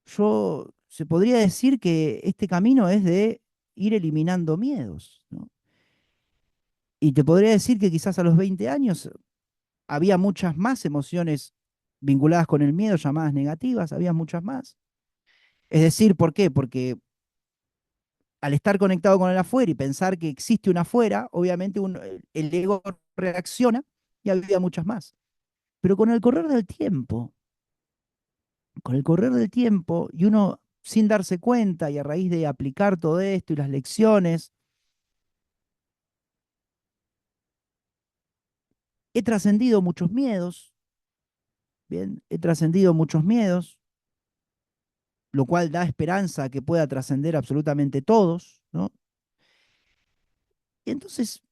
se podría decir que este camino es de ir eliminando miedos, ¿no? Y te podría decir que quizás a los 20 años había muchas más emociones vinculadas con el miedo, llamadas negativas, había muchas más. Es decir, ¿por qué? Porque al estar conectado con el afuera y pensar que existe un afuera, obviamente el ego reacciona y había muchas más. Pero con el correr del tiempo, y uno sin darse cuenta y a raíz de aplicar todo esto y las lecciones, he trascendido muchos miedos, bien, he trascendido muchos miedos, lo cual da esperanza a que pueda trascender absolutamente todos, ¿no? Y entonces,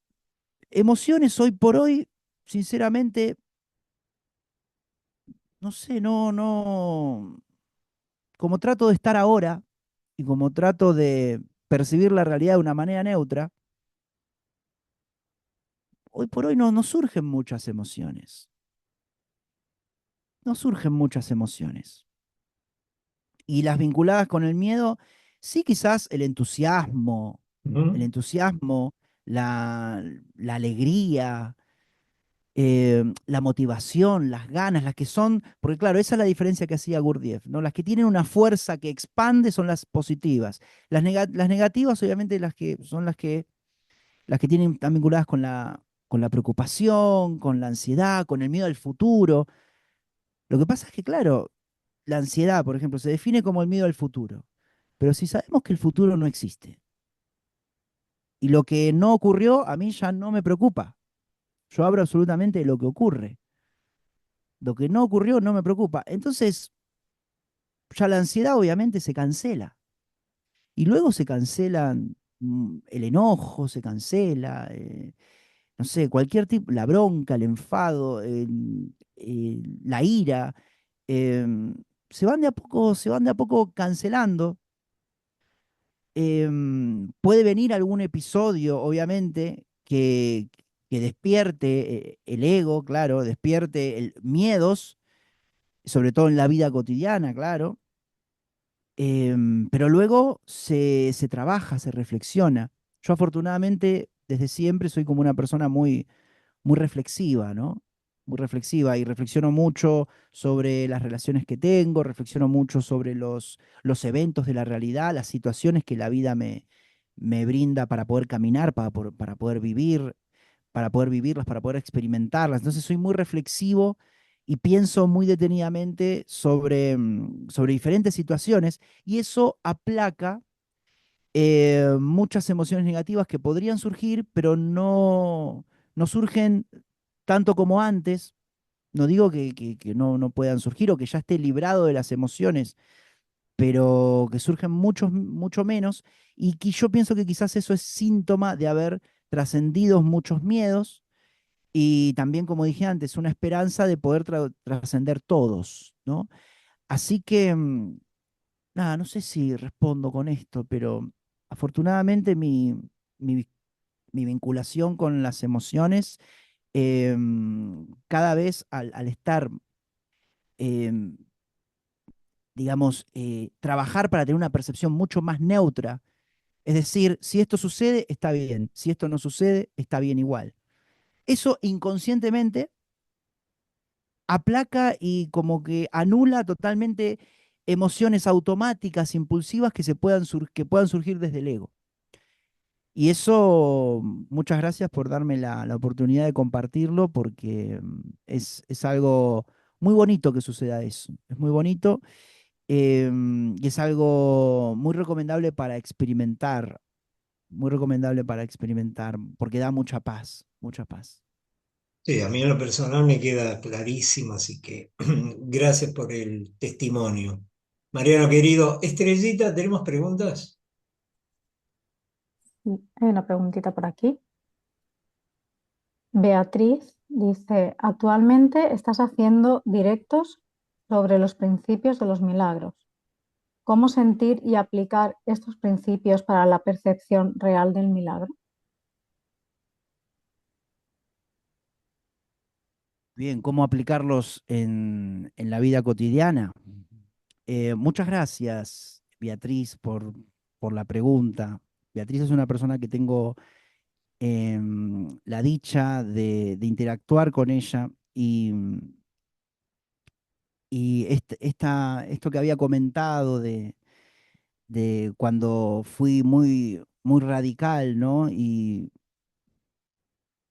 emociones hoy por hoy, sinceramente, no sé, como trato de estar ahora y como trato de percibir la realidad de una manera neutra, hoy por hoy no surgen muchas emociones. No surgen muchas emociones. Y las vinculadas con el miedo, sí quizás el Ujú. entusiasmo, la, la alegría, la motivación, las ganas, las que son, porque claro, esa es la diferencia que hacía Gurdjieff, ¿no? Las que tienen una fuerza que expande son las positivas. Las negativas, obviamente, son las que tienen, están vinculadas con la preocupación, con la ansiedad, con el miedo al futuro. Lo que pasa es que, claro, la ansiedad, por ejemplo, se define como el miedo al futuro. Pero si sabemos que el futuro no existe y lo que no ocurrió, a mí ya no me preocupa. Yo abro absolutamente lo que ocurre. Lo que no ocurrió no me preocupa. Entonces, ya la ansiedad obviamente se cancela. Y luego se cancelan el enojo, se cancela, no sé, cualquier tipo, la bronca, el enfado, la ira, em, se van de a poco cancelando. Puede venir algún episodio, obviamente, que despierte el ego, claro, despierte miedos, sobre todo en la vida cotidiana, claro. Pero luego se trabaja, se reflexiona. Yo afortunadamente desde siempre soy como una persona muy, muy reflexiva, ¿no? Muy reflexiva y reflexiono mucho sobre las relaciones que tengo, reflexiono mucho sobre los eventos de la realidad, las situaciones que la vida me brinda para poder caminar, para poder vivir, para poder vivirlas, para poder experimentarlas. Entonces soy muy reflexivo y pienso muy detenidamente sobre diferentes situaciones y eso aplaca muchas emociones negativas que podrían surgir, pero no surgen tanto como antes. No digo que no puedan surgir o que ya esté librado de las emociones, pero que surgen mucho menos y que yo pienso que quizás eso es síntoma de haber trascendido muchos miedos y también, como dije antes, una esperanza de poder trascender todos, ¿no? Así que, nada, no sé si respondo con esto, pero afortunadamente mi, mi vinculación con las emociones, cada vez al estar, em, digamos, trabajar para tener una percepción mucho más neutra, es decir, si esto sucede, está bien, si esto no sucede, está bien igual. Eso inconscientemente aplaca y como que anula totalmente emociones automáticas, impulsivas que puedan surgir desde el ego. Y eso, muchas gracias por darme la oportunidad de compartirlo, porque es algo muy bonito que suceda eso. Es muy bonito y es algo muy recomendable para experimentar, porque da mucha paz, mucha paz. Sí, a mí en lo personal me queda clarísimo, así que gracias por el testimonio. Mariano querido, Estrellita, ¿tenemos preguntas? Hay una preguntita por aquí. Beatriz dice, actualmente estás haciendo directos sobre los principios de los milagros. ¿Cómo sentir y aplicar estos principios para la percepción real del milagro? Bien, ¿cómo aplicarlos en la vida cotidiana? Muchas gracias, Beatriz, por la pregunta. Beatriz es una persona que tengo la dicha de interactuar con ella y esto que había comentado de cuando fui muy radical, ¿no? Y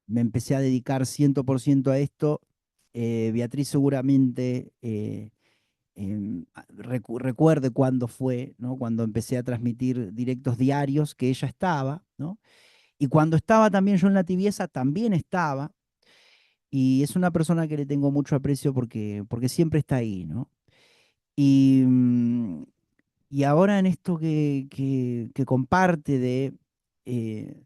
me empecé a dedicar 100% a esto. Beatriz seguramente recuerde cuándo fue, ¿no? Cuando empecé a transmitir directos diarios, que ella estaba, ¿no? Y cuando estaba también yo en la tibieza, también estaba. Y es una persona que le tengo mucho aprecio porque siempre está ahí, ¿no? Y, y ahora en esto que comparte eh,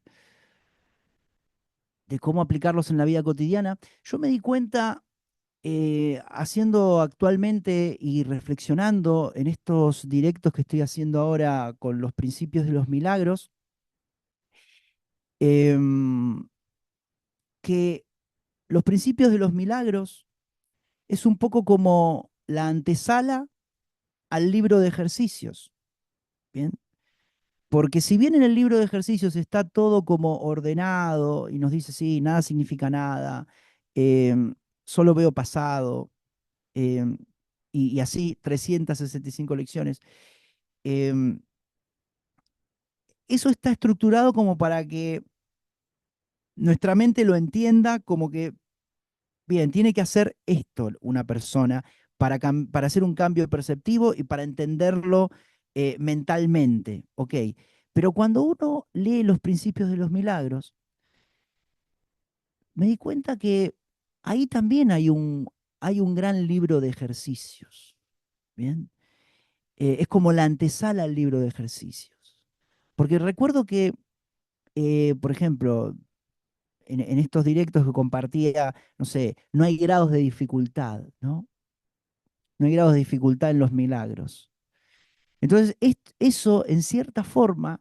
de cómo aplicarlos en la vida cotidiana, yo me di cuenta haciendo actualmente y reflexionando en estos directos que estoy haciendo ahora con los principios de los milagros, em, que los principios de los milagros es un poco como la antesala al libro de ejercicios, ¿bien? Porque si bien en el libro de ejercicios está todo como ordenado y nos dice, sí, nada significa nada, em, solo veo pasado, em, y así 365 lecciones, em, eso está estructurado como para que nuestra mente lo entienda como que, bien, tiene que hacer esto una persona para hacer un cambio perceptivo y para entenderlo mentalmente, ¿ok? Pero cuando uno lee los principios de los milagros, me di cuenta que ahí también hay un gran libro de ejercicios, ¿bien? Es como la antesala al libro de ejercicios. Porque recuerdo que, por ejemplo, en estos directos que compartía, no sé, no hay grados de dificultad, ¿no? No hay grados de dificultad en los milagros. Entonces, eso en cierta forma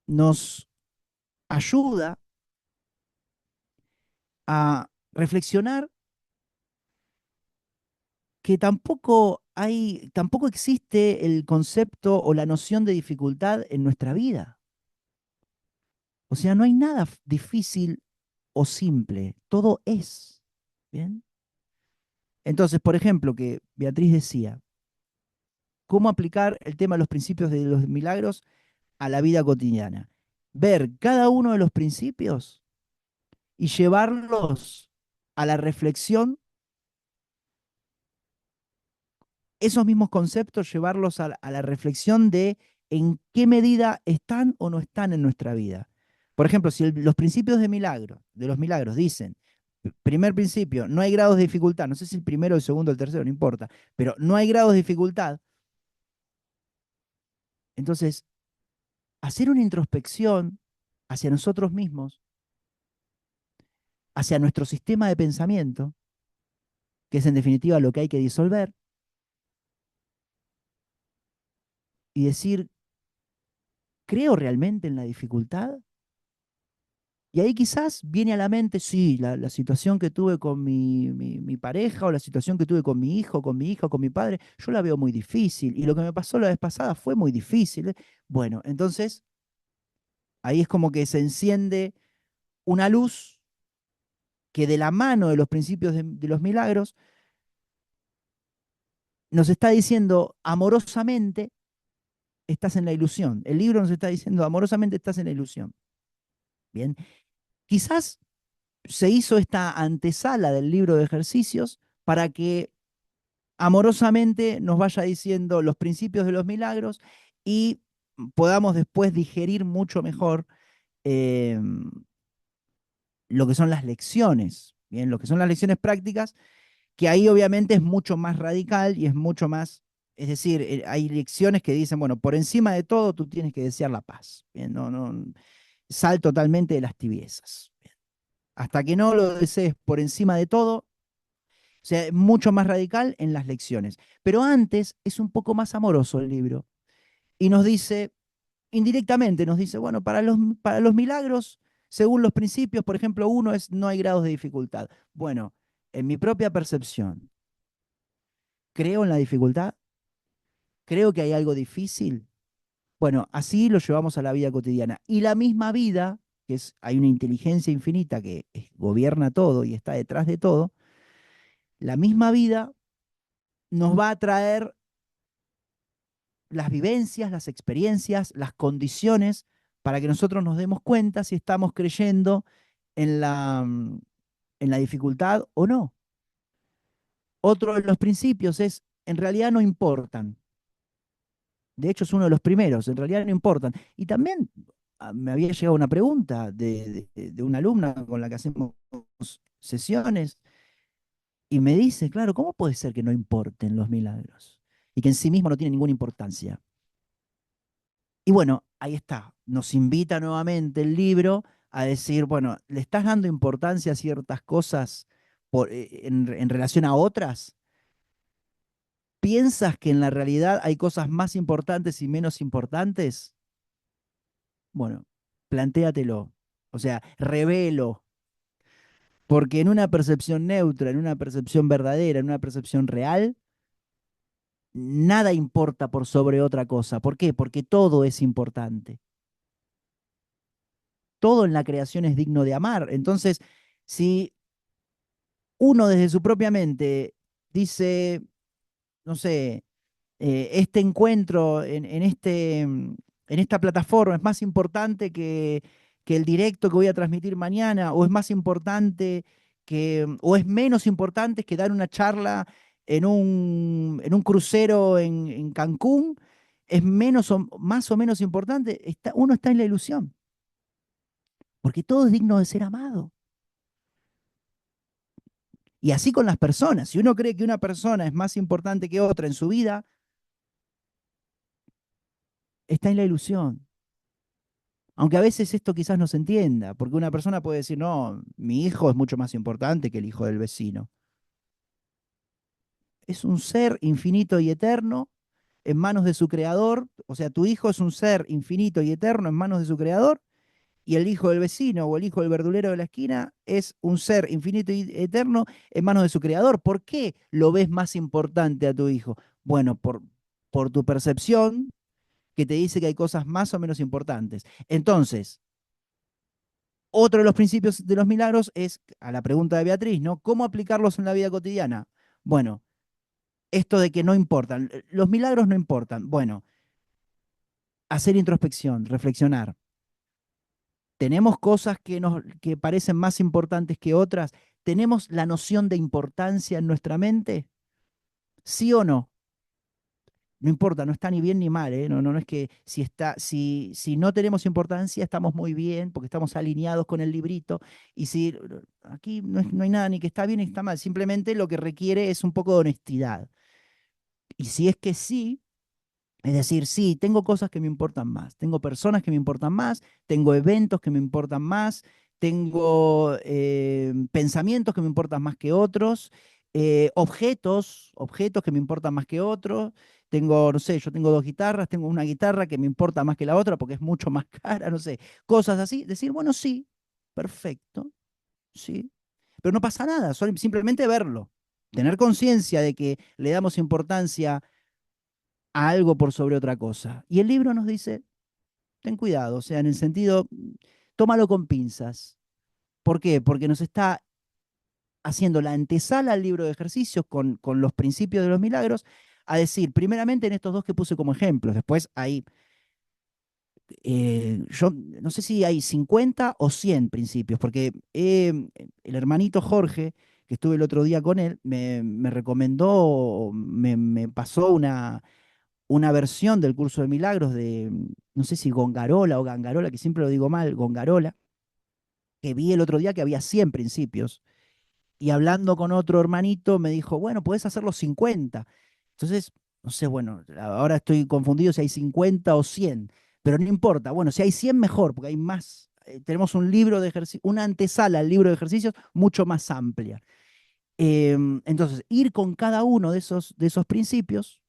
nos ayuda a reflexionar que tampoco existe el concepto o la noción de dificultad en nuestra vida. O sea, no hay nada difícil o simple, todo es. ¿Bien? Entonces, por ejemplo, que Beatriz decía, ¿cómo aplicar el tema de los principios de los milagros a la vida cotidiana? Ver cada uno de los principios y llevarlos a la reflexión esos mismos conceptos llevarlos a la reflexión de en qué medida están o no están en nuestra vida. Por ejemplo, si los principios de los milagros dicen, primer principio, no hay grados de dificultad, no sé si el primero, el segundo, el tercero, no importa, pero no hay grados de dificultad. Entonces, hacer una introspección hacia nosotros mismos, hacia nuestro sistema de pensamiento, que es en definitiva lo que hay que disolver, y decir, ¿creo realmente en la dificultad? Y ahí quizás viene a la mente, sí, la situación que tuve con mi pareja o la situación que tuve con mi hijo, con mi hija, con mi padre, yo la veo muy difícil. Y lo que me pasó la vez pasada fue muy difícil. Bueno, entonces ahí es como que se enciende una luz que de la mano de los principios de los milagros nos está diciendo amorosamente, estás en la ilusión. El libro nos está diciendo amorosamente, estás en la ilusión. Bien, quizás se hizo esta antesala del libro de ejercicios para que amorosamente nos vaya diciendo los principios de los milagros y podamos después digerir mucho mejor eh, lo que son las lecciones, bien, lo que son las lecciones prácticas, que ahí obviamente es mucho más radical y es mucho más, es decir, hay lecciones que dicen, bueno, por encima de todo tú tienes que desear la paz, bien, sal totalmente de las tibiezas. Bien. Hasta que no lo desees por encima de todo, o sea, mucho más radical en las lecciones. Pero antes es un poco más amoroso el libro y nos dice, indirectamente nos dice, bueno, para los milagros, según los principios, por ejemplo, uno es no hay grados de dificultad. Bueno, en mi propia percepción, ¿creo en la dificultad? ¿Creo que hay algo difícil? Bueno, así lo llevamos a la vida cotidiana. Y la misma vida, hay una inteligencia infinita que gobierna todo y está detrás de todo, la misma vida nos va a traer las vivencias, las experiencias, las condiciones para que nosotros nos demos cuenta si estamos creyendo en en la dificultad o no. Otro de los principios es, en realidad no importan. De hecho, es uno de los primeros, en realidad no importan. Y también me había llegado una pregunta de una alumna con la que hacemos sesiones y me dice, claro, ¿cómo puede ser que no importen los milagros? Y que en sí mismo no tienen ninguna importancia. Y bueno, ahí está, nos invita nuevamente el libro a decir, bueno, ¿le estás dando importancia a ciertas cosas en relación a otras? ¿Piensas que en la realidad hay cosas más importantes y menos importantes? Bueno, plantéatelo, o sea, revelo, porque en una percepción neutra, en una percepción verdadera, en una percepción real, nada importa por sobre otra cosa. ¿Por qué? Porque todo es importante. Todo en la creación es digno de amar. Entonces, si uno desde su propia mente dice, no sé, este encuentro en esta plataforma es más importante que el directo que voy a transmitir mañana, o es más importante o es menos importante que dar una charla en un crucero en Cancún, es menos o más o menos importante, uno está en la ilusión, porque todo es digno de ser amado. Y así con las personas. Si uno cree que una persona es más importante que otra en su vida, está en la ilusión. Aunque a veces esto quizás no se entienda, porque una persona puede decir, no, mi hijo es mucho más importante que el hijo del vecino. Es un ser infinito y eterno en manos de su creador, o sea, tu hijo es un ser infinito y eterno en manos de su creador, y el hijo del vecino o el hijo del verdulero de la esquina es un ser infinito y eterno en manos de su creador. ¿Por qué lo ves más importante a tu hijo? Bueno, por tu percepción que te dice que hay cosas más o menos importantes. Entonces, otro de los principios de los milagros es, a la pregunta de Beatriz, ¿no? ¿Cómo aplicarlos en la vida cotidiana? Bueno, esto de que no importan, los milagros no importan. Bueno, hacer introspección, reflexionar. ¿Tenemos cosas que parecen más importantes que otras? ¿Tenemos la noción de importancia en nuestra mente? ¿Sí o no? no importa, no está ni bien ni mal, ¿eh? No es que si no tenemos importancia, estamos muy bien, porque estamos alineados con el librito, y si aquí no hay nada ni que está bien ni que está mal, simplemente lo que requiere es un poco de honestidad. Y si es que sí, es decir, sí, tengo cosas que me importan más, tengo personas que me importan más, tengo eventos que me importan más, tengo pensamientos que me importan más que otros, objetos que me importan más que otros. Tengo, no sé, yo tengo dos guitarras, tengo una guitarra que me importa más que la otra porque es mucho más cara, no sé, cosas así. Decir, bueno, sí, perfecto, sí, pero no pasa nada, simplemente verlo, tener conciencia de que le damos importancia a algo por sobre otra cosa. Y el libro nos dice, ten cuidado, o sea, en el sentido, tómalo con pinzas. ¿Por qué? Porque nos está haciendo la antesala al libro de ejercicios con los principios de los milagros, a decir, primeramente en estos dos que puse como ejemplos, después hay, yo no sé si hay 50 o 100 principios, porque el hermanito Jorge, que estuve el otro día con él, me recomendó, me pasó una versión del curso de milagros de, no sé si Gongarola o Gangarola, que siempre lo digo mal, Gongarola, que vi el otro día que había 100 principios. Y hablando con otro hermanito me dijo, bueno, puedes hacer los 50. Entonces, no sé, bueno, ahora estoy confundido si hay 50 o 100, pero no importa. Bueno, si hay 100 mejor, porque hay más. Tenemos un libro de ejercicios, una antesala al libro de ejercicios mucho más amplia. Entonces, ir con cada uno de esos principios,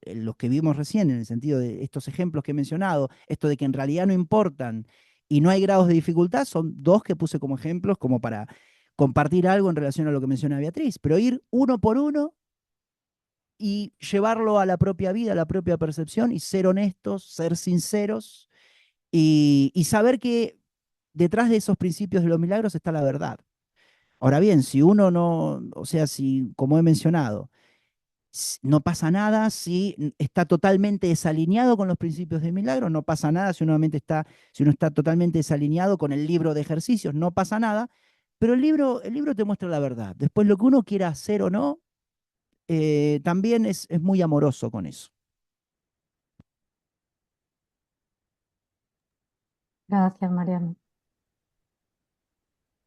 los que vimos recién, en el sentido de estos ejemplos que he mencionado, esto de que en realidad no importan y no hay grados de dificultad, son dos que puse como ejemplos, como para compartir algo en relación a lo que menciona Beatriz, pero ir uno por uno y llevarlo a la propia vida, a la propia percepción y ser honestos, ser sinceros y saber que detrás de esos principios de los milagros está la verdad. Ahora bien, si uno no, o sea, si, como he mencionado, no pasa nada si está totalmente desalineado con los principios de milagro, no pasa nada si uno está totalmente desalineado con el libro de ejercicios, no pasa nada, pero el libro te muestra la verdad. Después lo que uno quiera hacer o no, también es muy amoroso con eso. Gracias, Mariano.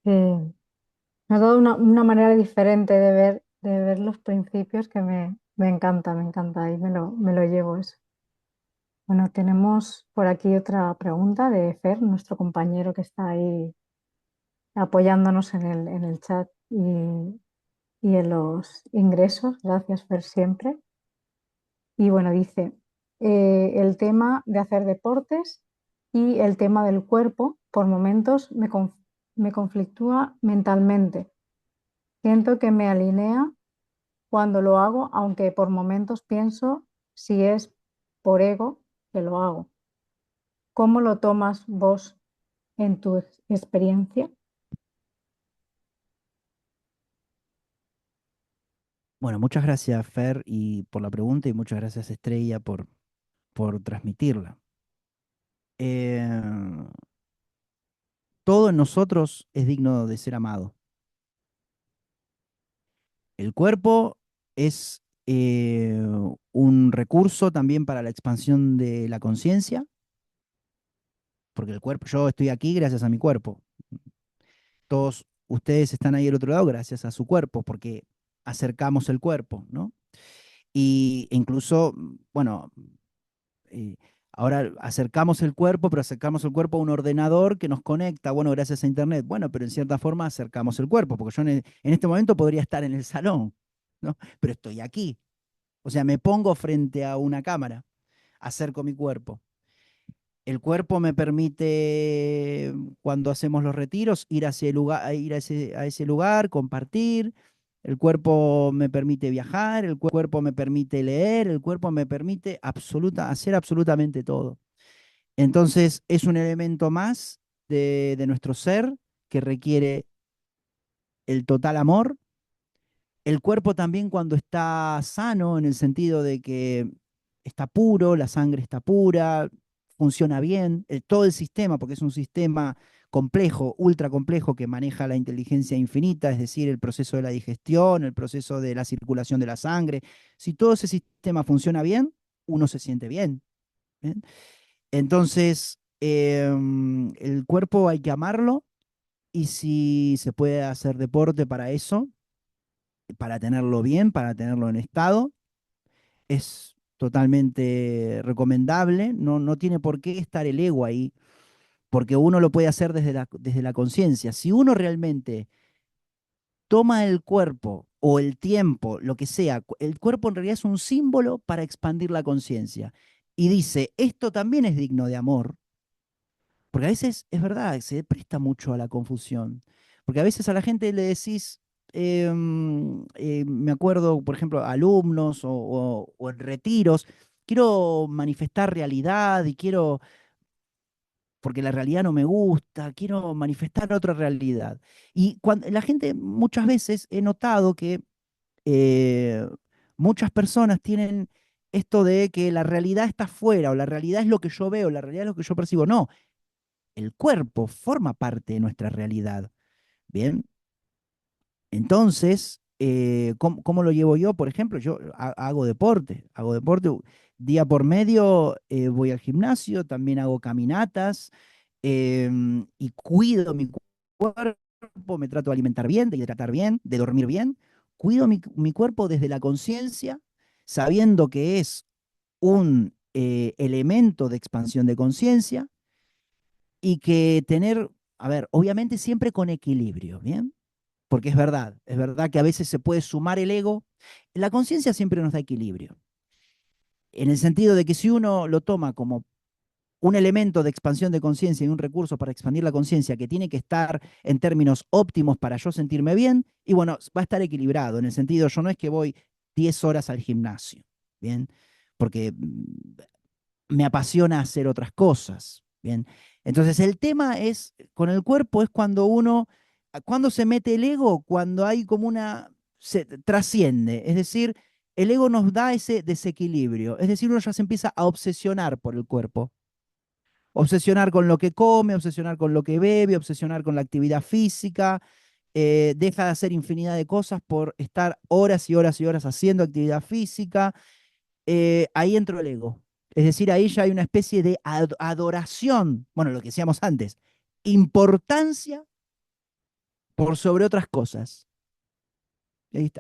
Me ha dado una manera diferente de ver los principios que me encanta, me encanta y me lo llevo eso. Bueno, tenemos por aquí otra pregunta de Fer, nuestro compañero que está ahí apoyándonos en el chat y en los ingresos. Gracias, Fer, siempre. Y bueno, dice, el tema de hacer deportes y el tema del cuerpo, por momentos me conflictúa mentalmente. Siento que me alinea cuando lo hago, aunque por momentos pienso si es por ego que lo hago. ¿Cómo lo tomas vos en tu experiencia? Bueno, muchas gracias, Fer, y por la pregunta, y muchas gracias, Estrella, por transmitirla. Eh, Todo en nosotros es digno de ser amado. El cuerpo es un recurso también para la expansión de la conciencia, porque el cuerpo, yo estoy aquí gracias a mi cuerpo. Todos ustedes están ahí al otro lado gracias a su cuerpo, porque acercamos el cuerpo, ¿no? Y incluso, bueno, eh, ahora acercamos el cuerpo, pero acercamos el cuerpo a un ordenador que nos conecta, bueno, gracias a Internet. Bueno, pero en cierta forma acercamos el cuerpo, porque yo en este momento podría estar en el salón, ¿no? Pero estoy aquí. O sea, me pongo frente a una cámara, acerco mi cuerpo. El cuerpo me permite, cuando hacemos los retiros, ir hacia el lugar, a ese lugar, compartir. El cuerpo me permite viajar, el cuerpo me permite leer, el cuerpo me permite hacer absolutamente todo. Entonces, es un elemento más de nuestro ser que requiere el total amor. El cuerpo también cuando está sano, en el sentido de que está puro, la sangre está pura, funciona bien, todo el sistema, porque es un sistema complejo, ultra complejo, que maneja la inteligencia infinita, es decir, el proceso de la digestión, el proceso de la circulación de la sangre. Si todo ese sistema funciona bien, uno se siente bien. ¿Bien? Entonces, el cuerpo hay que amarlo y si se puede hacer deporte para eso, para tenerlo bien, para tenerlo en estado, es totalmente recomendable. No, no tiene por qué estar el ego ahí, porque uno lo puede hacer desde la conciencia. Si uno realmente toma el cuerpo o el tiempo, lo que sea, el cuerpo en realidad es un símbolo para expandir la conciencia. Y dice, esto también es digno de amor, porque a veces es verdad, se presta mucho a la confusión. Porque a veces a la gente le decís, me acuerdo, por ejemplo, alumnos o en retiros, quiero manifestar realidad y quiero, porque la realidad no me gusta, quiero manifestar otra realidad. Y cuando la gente muchas veces he notado que eh, muchas personas tienen esto de que la realidad está afuera o la realidad es lo que yo veo, la realidad es lo que yo percibo. No, el cuerpo forma parte de nuestra realidad. Bien, entonces, ¿cómo lo llevo yo? Por ejemplo, yo hago deporte día por medio, voy al gimnasio, también hago caminatas y cuido mi cuerpo, me trato de alimentar bien, de hidratar bien, de dormir bien. Cuido mi cuerpo desde la conciencia, sabiendo que es un elemento de expansión de conciencia y que tener, a ver, obviamente siempre con equilibrio, ¿bien? Porque es verdad que a veces se puede sumar el ego. La conciencia siempre nos da equilibrio, en el sentido de que si uno lo toma como un elemento de expansión de conciencia y un recurso para expandir la conciencia que tiene que estar en términos óptimos para yo sentirme bien, y bueno, va a estar equilibrado, en el sentido, yo no es que voy 10 horas al gimnasio, ¿bien? Porque me apasiona hacer otras cosas. Bien. Entonces el tema es, con el cuerpo es cuando uno, cuando se mete el ego, cuando hay como una, se trasciende, es decir, el ego nos da ese desequilibrio, es decir, uno ya se empieza a obsesionar por el cuerpo, obsesionar con lo que come, obsesionar con lo que bebe, obsesionar con la actividad física, deja de hacer infinidad de cosas por estar horas y horas y horas haciendo actividad física, ahí entró el ego. Es decir, ahí ya hay una especie de adoración, bueno, lo que decíamos antes, importancia por sobre otras cosas.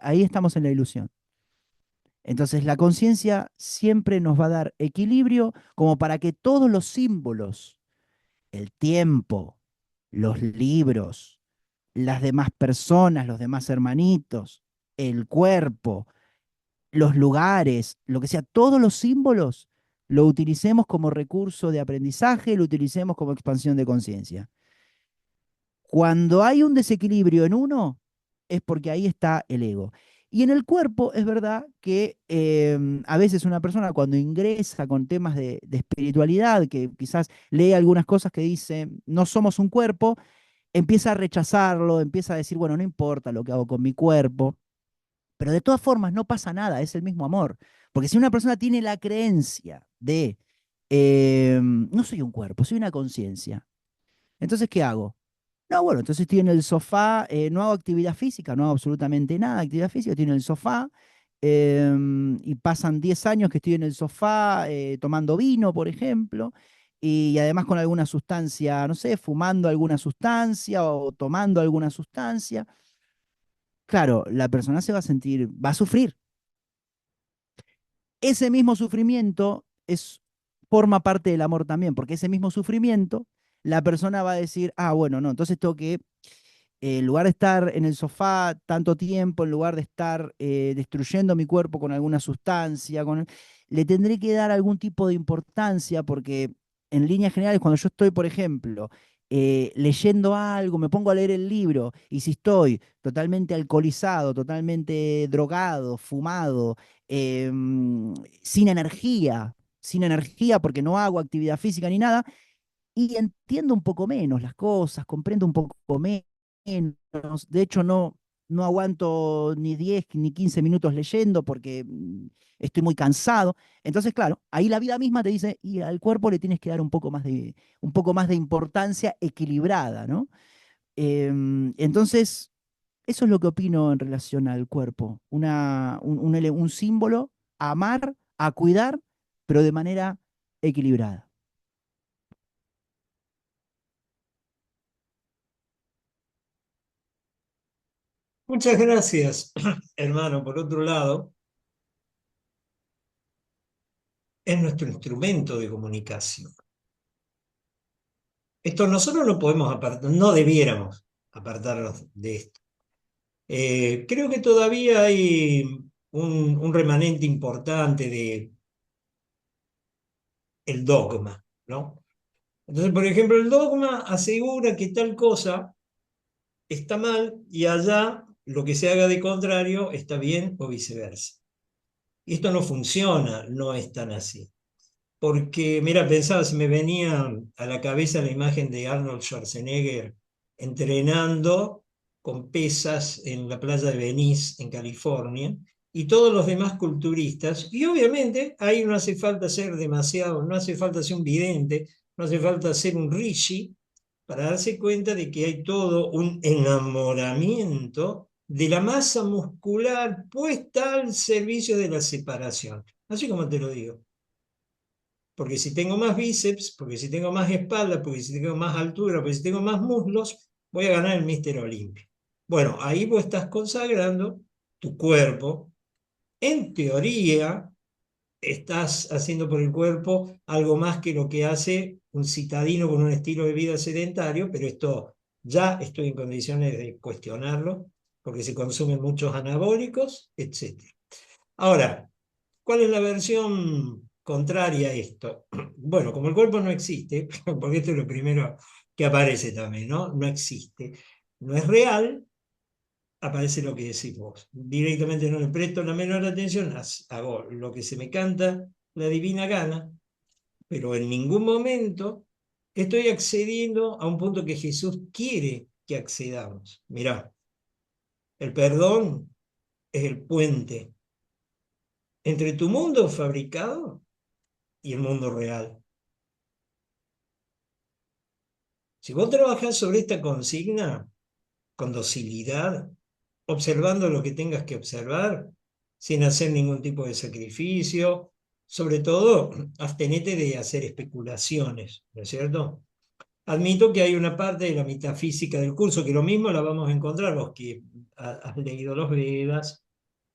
Ahí estamos en la ilusión. Entonces, la conciencia siempre nos va a dar equilibrio como para que todos los símbolos, el tiempo, los libros, las demás personas, los demás hermanitos, el cuerpo, los lugares, lo que sea, todos los símbolos, lo utilicemos como recurso de aprendizaje, lo utilicemos como expansión de conciencia. Cuando hay un desequilibrio en uno, es porque ahí está el ego. Y en el cuerpo es verdad que a veces una persona cuando ingresa con temas de espiritualidad, que quizás lee algunas cosas que dicen, no somos un cuerpo, empieza a rechazarlo, empieza a decir, bueno, no importa lo que hago con mi cuerpo, pero de todas formas no pasa nada, es el mismo amor. Porque si una persona tiene la creencia de, no soy un cuerpo, soy una conciencia, entonces, ¿qué hago? No, bueno, entonces estoy en el sofá, no hago actividad física, no hago absolutamente nada de actividad física, estoy en el sofá y pasan 10 años que estoy en el sofá tomando vino, por ejemplo, y además con alguna sustancia, no sé, fumando alguna sustancia o tomando alguna sustancia. Claro, la persona se va a sentir, va a sufrir. Ese mismo sufrimiento forma parte del amor también, porque ese mismo sufrimiento, la persona va a decir, ah, bueno, no, entonces tengo que, en lugar de estar en el sofá tanto tiempo, en lugar de estar destruyendo mi cuerpo con alguna sustancia, le tendré que dar algún tipo de importancia, porque en líneas generales, cuando yo estoy, por ejemplo, leyendo algo, me pongo a leer el libro, y si estoy totalmente alcoholizado, totalmente drogado, fumado, sin energía porque no hago actividad física ni nada, y entiendo un poco menos las cosas, comprendo un poco menos, de hecho no aguanto ni 10 ni 15 minutos leyendo porque estoy muy cansado. Entonces, claro, ahí la vida misma te dice, y al cuerpo le tienes que dar un poco más de importancia equilibrada, ¿no? Entonces, eso es lo que opino en relación al cuerpo, un símbolo a amar, a cuidar, pero de manera equilibrada. Muchas gracias, hermano. Por otro lado, es nuestro instrumento de comunicación. Esto nosotros no podemos apartar, no debiéramos apartarnos de esto. Creo que todavía hay un remanente importante de el dogma, ¿no? Entonces, por ejemplo, el dogma asegura que tal cosa está mal y allá lo que se haga de contrario está bien o viceversa. Y esto no funciona, no es tan así. Porque, mira, pensaba, se me venía a la cabeza la imagen de Arnold Schwarzenegger entrenando con pesas en la playa de Venice, en California, y todos los demás culturistas. Y obviamente ahí no hace falta ser demasiado, no hace falta ser un vidente, no hace falta ser un rishi para darse cuenta de que hay todo un enamoramiento de la masa muscular puesta al servicio de la separación. Así como te lo digo. Porque si tengo más bíceps, porque si tengo más espalda, porque si tengo más altura, porque si tengo más muslos, voy a ganar el Mister Olympia. Bueno, ahí vos estás consagrando tu cuerpo. En teoría, estás haciendo por el cuerpo algo más que lo que hace un citadino con un estilo de vida sedentario, pero esto ya estoy en condiciones de cuestionarlo, porque se consumen muchos anabólicos, etc. Ahora, ¿cuál es la versión contraria a esto? Bueno, como el cuerpo no existe, porque esto es lo primero que aparece también, ¿no? No existe, no es real, aparece lo que decís vos. Directamente no le presto la menor atención, hago lo que se me canta la divina gana, pero en ningún momento estoy accediendo a un punto que Jesús quiere que accedamos. Mirá, el perdón es el puente entre tu mundo fabricado y el mundo real. Si vos trabajás sobre esta consigna con docilidad, observando lo que tengas que observar, sin hacer ningún tipo de sacrificio, sobre todo, abstenete de hacer especulaciones, ¿no es cierto? Admito que hay una parte de la metafísica del curso, que lo mismo la vamos a encontrar vos que has leído los Vedas.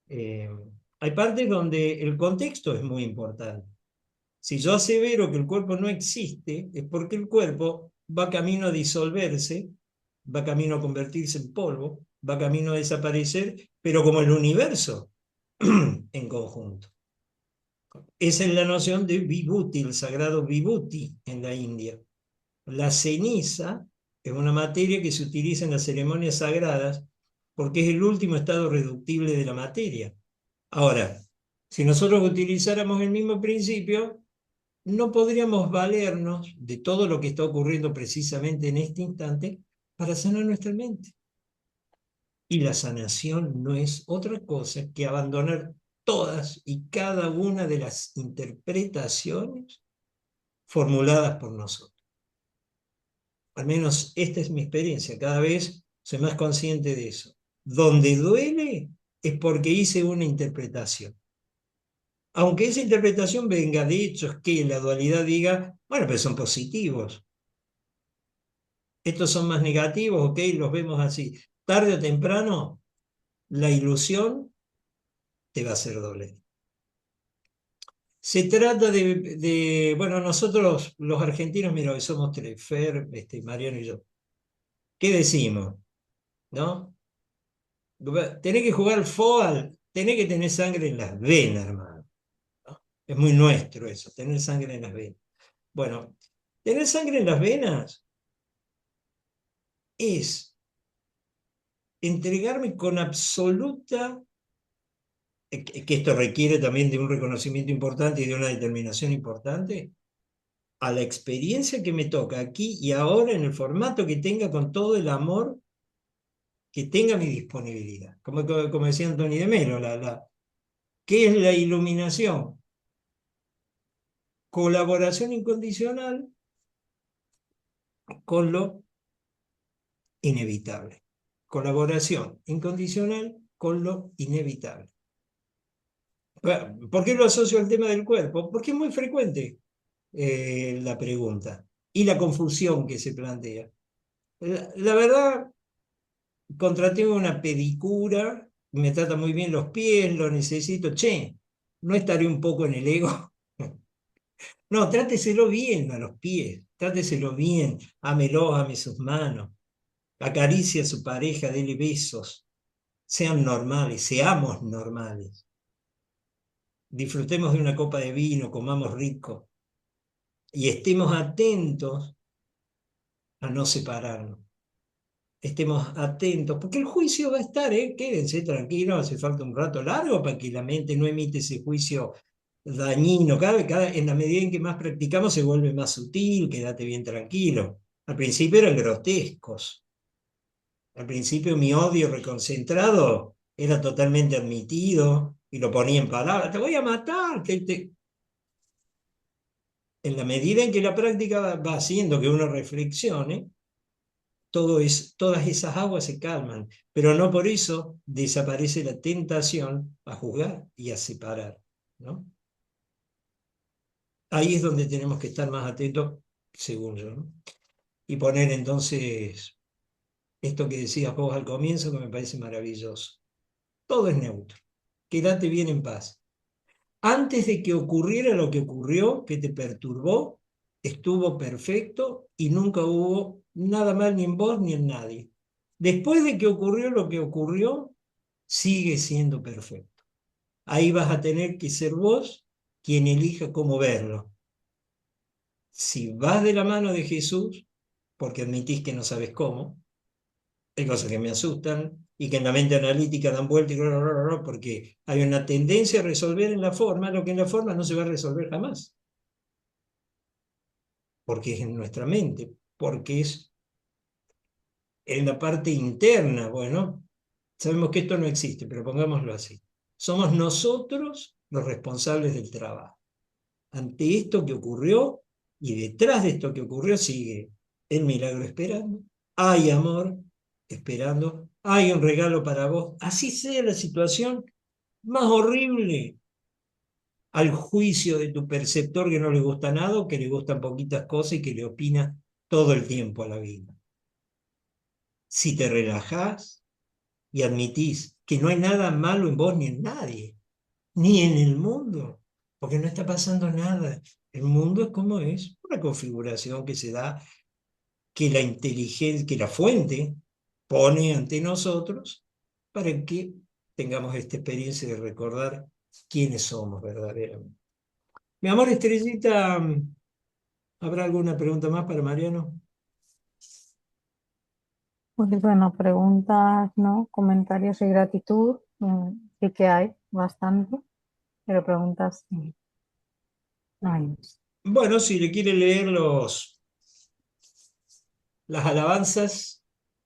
eh, Hay partes donde el contexto es muy importante. Si yo asevero que el cuerpo no existe, es porque el cuerpo va camino a disolverse, va camino a convertirse en polvo, va camino a desaparecer, pero como el universo en conjunto. Esa es la noción de Vibhuti, el sagrado Vibhuti en la India. La ceniza es una materia que se utiliza en las ceremonias sagradas porque es el último estado reductible de la materia. Ahora, si nosotros utilizáramos el mismo principio, no podríamos valernos de todo lo que está ocurriendo precisamente en este instante para sanar nuestra mente. Y la sanación no es otra cosa que abandonar todas y cada una de las interpretaciones formuladas por nosotros. Al menos esta es mi experiencia, cada vez soy más consciente de eso. Donde duele es porque hice una interpretación. Aunque esa interpretación venga de hechos que la dualidad diga, bueno, pero son positivos. Estos son más negativos, ok, los vemos así. Tarde o temprano, la ilusión te va a hacer doler. Se trata bueno, nosotros los argentinos, mira, que somos tres, Fer, Mariano y yo. ¿Qué decimos? ¿No? Tenés que jugar fútbol, tenés que tener sangre en las venas, hermano. ¿No? Es muy nuestro eso, tener sangre en las venas. Bueno, tener sangre en las venas es entregarme con absoluta, que esto requiere también de un reconocimiento importante y de una determinación importante, a la experiencia que me toca aquí y ahora en el formato que tenga con todo el amor que tenga a mi disponibilidad. Como decía Antonio de Melo, ¿qué es la iluminación? Colaboración incondicional con lo inevitable. Colaboración incondicional con lo inevitable. ¿Por qué lo asocio al tema del cuerpo? Porque es muy frecuente la pregunta y la confusión que se plantea. La verdad, contraté una pedicura, me trata muy bien los pies, lo necesito. Che, ¿no estaré un poco en el ego? No, tráteselo bien a los pies, tráteselo bien, ámelo, ame sus manos, acaricie a su pareja, dele besos, sean normales, seamos normales. Disfrutemos de una copa de vino, comamos rico y estemos atentos a no separarnos. Estemos atentos, porque el juicio va a estar, quédense tranquilos, hace falta un rato largo para que la mente no emite ese juicio dañino. En la medida en que más practicamos se vuelve más sutil, quédate bien tranquilo. Al principio eran grotescos. Al principio mi odio reconcentrado era totalmente admitido y lo ponía en palabras. Te voy a matar. En la medida en que la práctica va haciendo que uno reflexione, todas esas aguas se calman, pero no por eso desaparece la tentación a juzgar y a separar, ¿no? Ahí es donde tenemos que estar más atentos, según yo, ¿no? Y poner entonces esto que decías vos al comienzo, que me parece maravilloso. Todo es neutro. Quédate bien en paz. Antes de que ocurriera lo que ocurrió, que te perturbó, estuvo perfecto y nunca hubo nada mal ni en vos ni en nadie. Después de que ocurrió lo que ocurrió, sigue siendo perfecto. Ahí vas a tener que ser vos quien elija cómo verlo. Si vas de la mano de Jesús, porque admitís que no sabes cómo, hay cosas que me asustan y que en la mente analítica dan vuelta y porque hay una tendencia a resolver en la forma lo que en la forma no se va a resolver jamás, porque es en nuestra mente, porque es en la parte interna. Bueno, sabemos que esto no existe, pero pongámoslo así. Somos nosotros los responsables del trabajo. Ante esto que ocurrió y detrás de esto que ocurrió sigue el milagro esperando, hay amor esperando, hay un regalo para vos, así sea la situación más horrible al juicio de tu perceptor que no le gusta nada o que le gustan poquitas cosas y que le opina todo el tiempo a la vida. Si te relajás y admitís que no hay nada malo en vos ni en nadie, ni en el mundo, porque no está pasando nada. El mundo es como es, una configuración que se da, que la inteligencia, que la fuente pone ante nosotros para que tengamos esta experiencia de recordar quiénes somos verdaderamente. Mi amor Estrellita, ¿habrá alguna pregunta más para Mariano? Pues bueno, preguntas, ¿no? Comentarios y gratitud, sí que hay bastante, pero preguntas no hay más. Bueno, si le quiere leer las alabanzas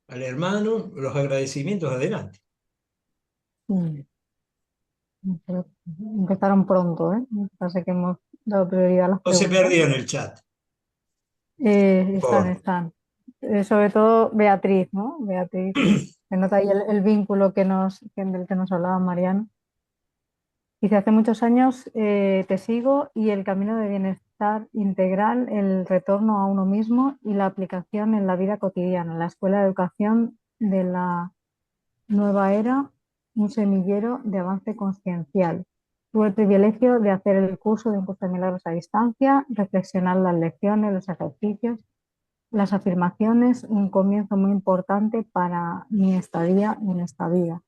al hermano, los agradecimientos, adelante. Mm, pero empezaron pronto, ¿eh? Parece que hemos dado prioridad a las O se preguntas. perdió en el chat. Están, Por están. Sobre todo Beatriz, ¿no? Beatriz, se nota ahí el vínculo del que nos hablaba Mariano. Dice, hace muchos años te sigo y el camino de bienestar integral, el retorno a uno mismo y la aplicación en la vida cotidiana, la escuela de educación de la nueva era, un semillero de avance consciencial. Tuve el privilegio de hacer el curso de un curso de milagros a distancia, reflexionar las lecciones, los ejercicios, las afirmaciones, un comienzo muy importante para mi estadía en esta vida.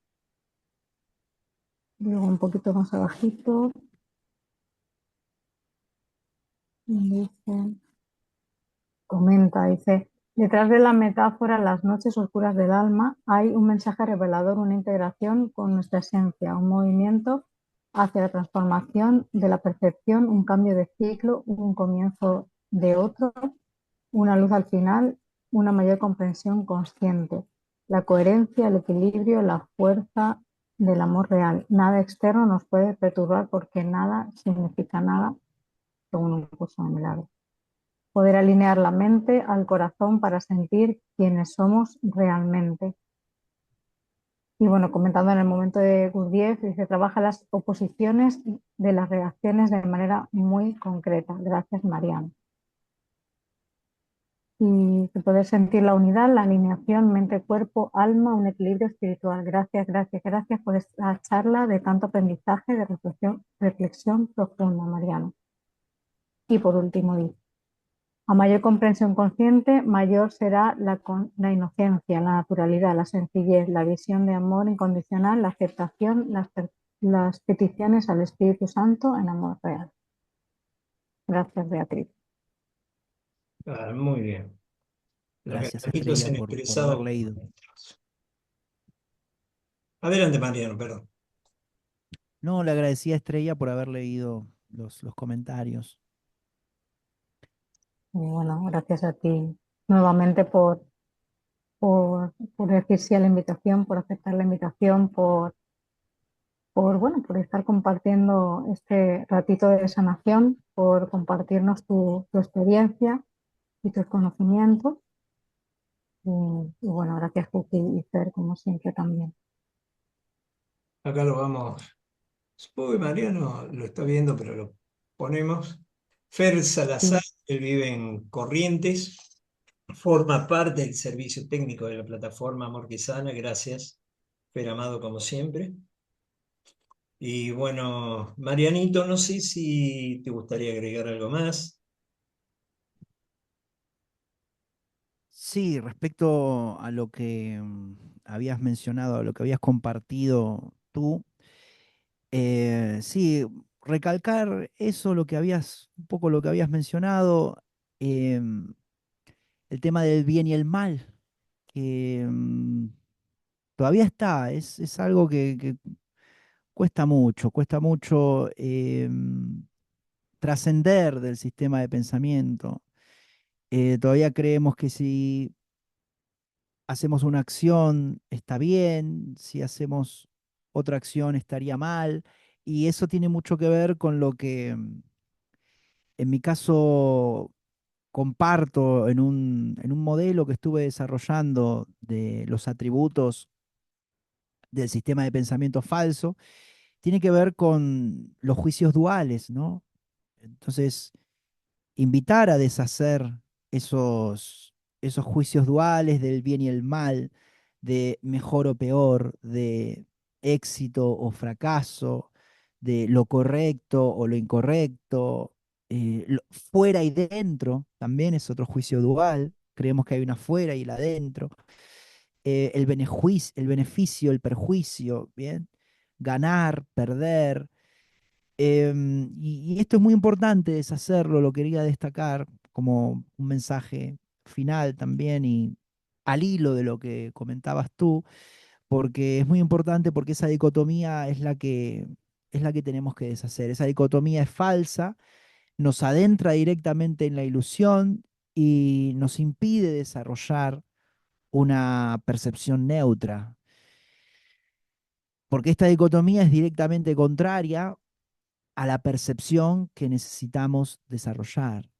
Luego un poquito más abajito. Dice, dice, detrás de la metáfora, las noches oscuras del alma, hay un mensaje revelador, una integración con nuestra esencia, un movimiento hacia la transformación de la percepción, un cambio de ciclo, un comienzo de otro, una luz al final, una mayor comprensión consciente, la coherencia, el equilibrio, la fuerza del amor real. Nada externo nos puede perturbar porque nada significa nada, según un curso de milagros. Poder alinear la mente al corazón para sentir quiénes somos realmente. Y bueno, comentando en el momento de Gurdjieff, dice, trabaja las oposiciones de las reacciones de manera muy concreta. Gracias, Mariano. Y poder sentir la unidad, la alineación mente-cuerpo, alma, un equilibrio espiritual. Gracias, gracias, gracias por esta charla de tanto aprendizaje, de reflexión profunda, Mariano. Y por último, dice, a mayor comprensión consciente, mayor será la inocencia, la naturalidad, la sencillez, la visión de amor incondicional, la aceptación, las peticiones al Espíritu Santo en amor real. Gracias, Beatriz. Muy bien. Los Gracias, mensajitos se Estrella, han por haber expresado. leído. Adelante, Mariano, perdón. No, le agradecía a Estrella por haber leído los comentarios. Y bueno, gracias a ti nuevamente por decir sí a la invitación, por aceptar la invitación, bueno, por estar compartiendo este ratito de sanación, por compartirnos tu experiencia y tus conocimientos. Y bueno, gracias, Juki y Fer, como siempre también. Acá lo vamos. Supongo que Mariano lo está viendo, pero lo ponemos. Fer Salazar, Sí, él vive en Corrientes, forma parte del servicio técnico de la plataforma Amor que Sana. Gracias, Fer amado, como siempre. Y bueno, Marianito, no sé si te gustaría agregar algo más. Sí, respecto a lo que habías mencionado, a lo que habías compartido tú, sí, recalcar eso, lo que habías, un poco lo que habías mencionado, em, el tema del bien y el mal, que todavía está, es algo que cuesta mucho trascender del sistema de pensamiento. Todavía creemos que si hacemos una acción está bien, si hacemos otra acción estaría mal, y eso tiene mucho que ver con lo que en mi caso comparto en un modelo que estuve desarrollando de los atributos del sistema de pensamiento falso, tiene que ver con los juicios duales, ¿no? Entonces, invitar a deshacer esos juicios duales del bien y el mal, de mejor o peor, de éxito o fracaso, de lo correcto o lo incorrecto, fuera y dentro, también es otro juicio dual. Creemos que hay una fuera y la dentro. El beneficio, el perjuicio, ¿bien? Ganar, perder. Y esto es muy importante deshacerlo, lo quería destacar como un mensaje final también y al hilo de lo que comentabas tú, porque es muy importante porque esa dicotomía es la que tenemos que deshacer. Esa dicotomía es falsa, nos adentra directamente en la ilusión y nos impide desarrollar una percepción neutra, porque esta dicotomía es directamente contraria a la percepción que necesitamos desarrollar.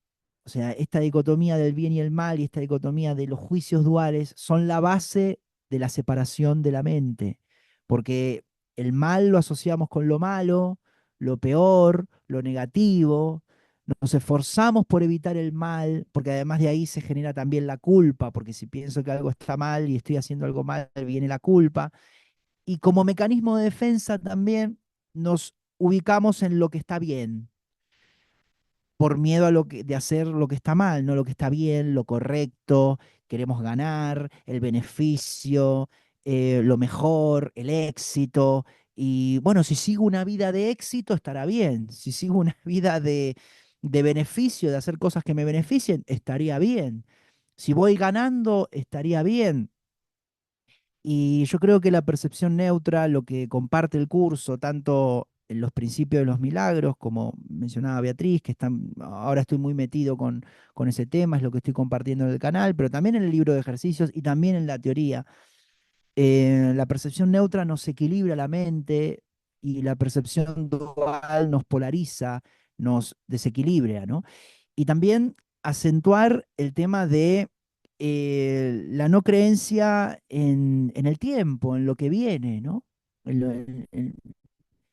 O sea, esta dicotomía del bien y el mal y esta dicotomía de los juicios duales son la base de la separación de la mente, porque el mal lo asociamos con lo malo, lo peor, lo negativo. Nos esforzamos por evitar el mal, porque además de ahí se genera también la culpa, porque si pienso que algo está mal y estoy haciendo algo mal, viene la culpa. Y como mecanismo de defensa también nos ubicamos en lo que está bien, por miedo a de hacer lo que está mal, no lo que está bien, lo correcto, queremos ganar, el beneficio, lo mejor, el éxito. Y bueno, si sigo una vida de éxito, estará bien. Si sigo una vida de beneficio, de hacer cosas que me beneficien, estaría bien. Si voy ganando, estaría bien. Y yo creo que la percepción neutra, lo que comparte el curso, tanto en los principios de los milagros, como mencionaba Beatriz, ahora estoy muy metido con ese tema, es lo que estoy compartiendo en el canal, pero también en el libro de ejercicios y también en la teoría. La percepción neutra nos equilibra la mente y la percepción dual nos polariza, nos desequilibra, ¿no? Y también acentuar el tema de la no creencia en el tiempo, en lo que viene, ¿no? En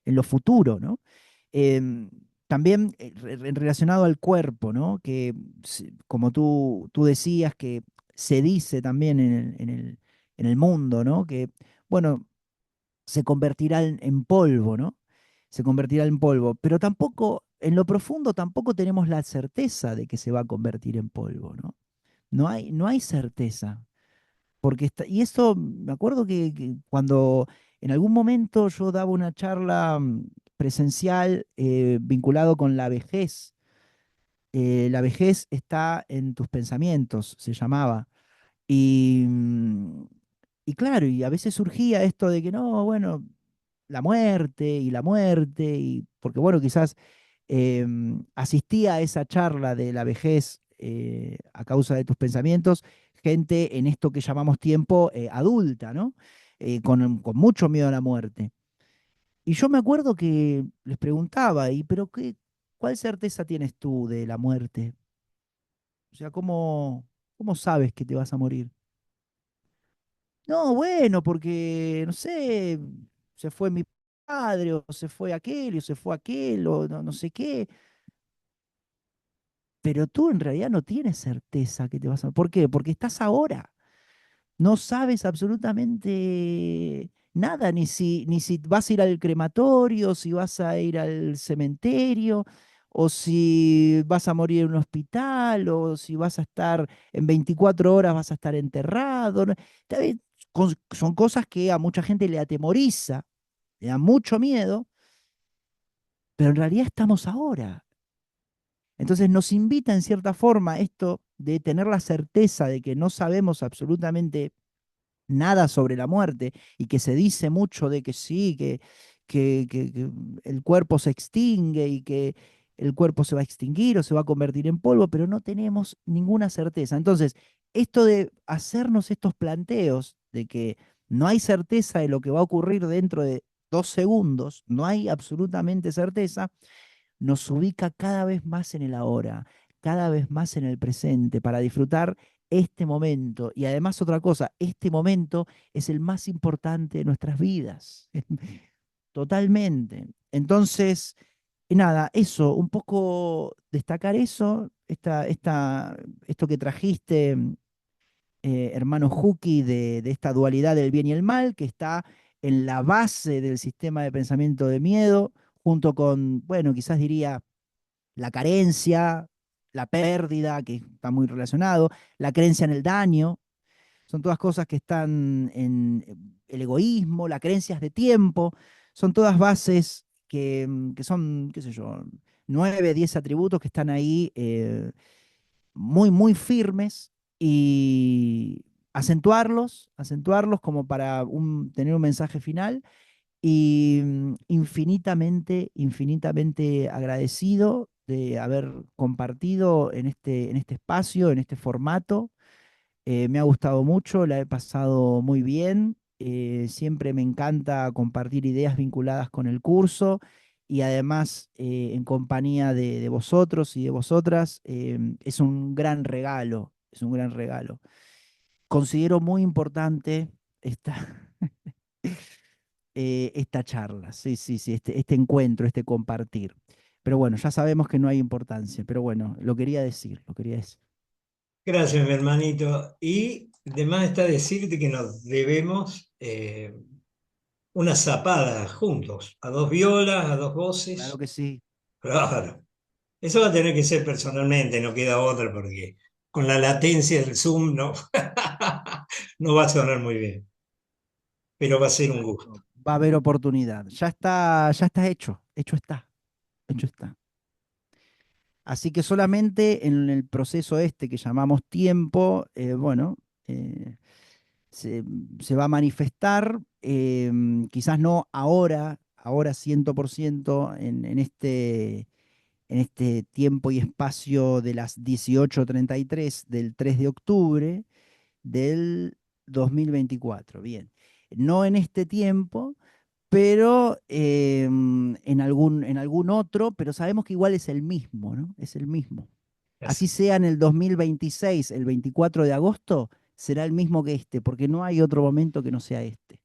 lo futuro, ¿no? Em, También relacionado al cuerpo, ¿no? Que como tú decías, que se dice también en el mundo, ¿no? Que, bueno, se convertirá en polvo, ¿no? Se convertirá en polvo, pero tampoco, en lo profundo, tampoco tenemos la certeza de que se va a convertir en polvo, ¿no? No hay certeza. Porque y esto, me acuerdo que cuando en algún momento yo daba una charla presencial vinculado con la vejez. La vejez está en tus pensamientos, se llamaba. Y, y claro, y a veces surgía esto de que no, bueno, la muerte, y porque bueno, quizás asistía a esa charla de la vejez a causa de tus pensamientos, gente en esto que llamamos tiempo adulta, ¿no? Con mucho miedo a la muerte. Y yo me acuerdo que les preguntaba, pero ¿cuál certeza tienes tú de la muerte? O sea, ¿cómo sabes que te vas a morir? No, bueno, porque, no sé, se fue mi padre, o se fue aquel, o se fue aquel, o no sé qué. Pero tú en realidad no tienes certeza que te vas a... ¿Por qué? Porque estás ahora. No sabes absolutamente nada, ni si vas a ir al crematorio, si vas a ir al cementerio, o si vas a morir en un hospital, o si vas a estar en 24 horas, vas a estar enterrado. ¿No? Está bien, son cosas que a mucha gente le atemoriza, le da mucho miedo, pero en realidad estamos ahora. Entonces nos invita en cierta forma esto de tener la certeza de que no sabemos absolutamente nada sobre la muerte y que se dice mucho de que sí, que el cuerpo se extingue y que el cuerpo se va a extinguir o se va a convertir en polvo, pero no tenemos ninguna certeza. Entonces, esto de hacernos estos planteos de que no hay certeza de lo que va a ocurrir dentro de 2 segundos, no hay absolutamente certeza, nos ubica cada vez más en el ahora, cada vez más en el presente, para disfrutar este momento. Y además otra cosa, este momento es el más importante de nuestras vidas. Totalmente. Entonces, nada, eso, un poco destacar eso, esto que trajiste, hermano Juki, de esta dualidad del bien y el mal, que está en la base del sistema de pensamiento de miedo, junto con, bueno, quizás diría la carencia, la pérdida, que está muy relacionado, la creencia en el daño, son todas cosas que están en el egoísmo, las creencias de tiempo, son todas bases que son, qué sé yo, 9, 10 atributos que están ahí muy firmes y acentuarlos como para tener un mensaje final y infinitamente agradecido de haber compartido en este espacio, en este formato. Me ha gustado mucho, la he pasado muy bien. Siempre me encanta compartir ideas vinculadas con el curso y además en compañía de vosotros y de vosotras. Es un gran regalo, es un gran regalo. Considero muy importante esta, esta charla, sí, este encuentro, este compartir. Pero bueno, ya sabemos que no hay importancia, pero bueno, lo quería decir, lo quería decir. Gracias, mi hermanito. Y además está decirte que nos debemos una zapada juntos, a dos violas, a dos Claro voces. que sí. Claro. Eso va a tener que ser personalmente, no queda otra, porque con la latencia del Zoom no, no va a sonar muy bien, pero va a ser un gusto. Exacto. Va a haber oportunidad. Ya está hecho, hecho está, hecho está. Así que solamente en el proceso este que llamamos tiempo, bueno, eh, se, se va a manifestar, quizás no ahora 100% en este tiempo y espacio de las 18:33 del 3 de octubre del 2024. Bien, no en este tiempo, pero en algún otro, pero sabemos que igual es el mismo, ¿no? Es el mismo. Así sea en el 2026, el 24 de agosto, será el mismo que este, porque no hay otro momento que no sea este.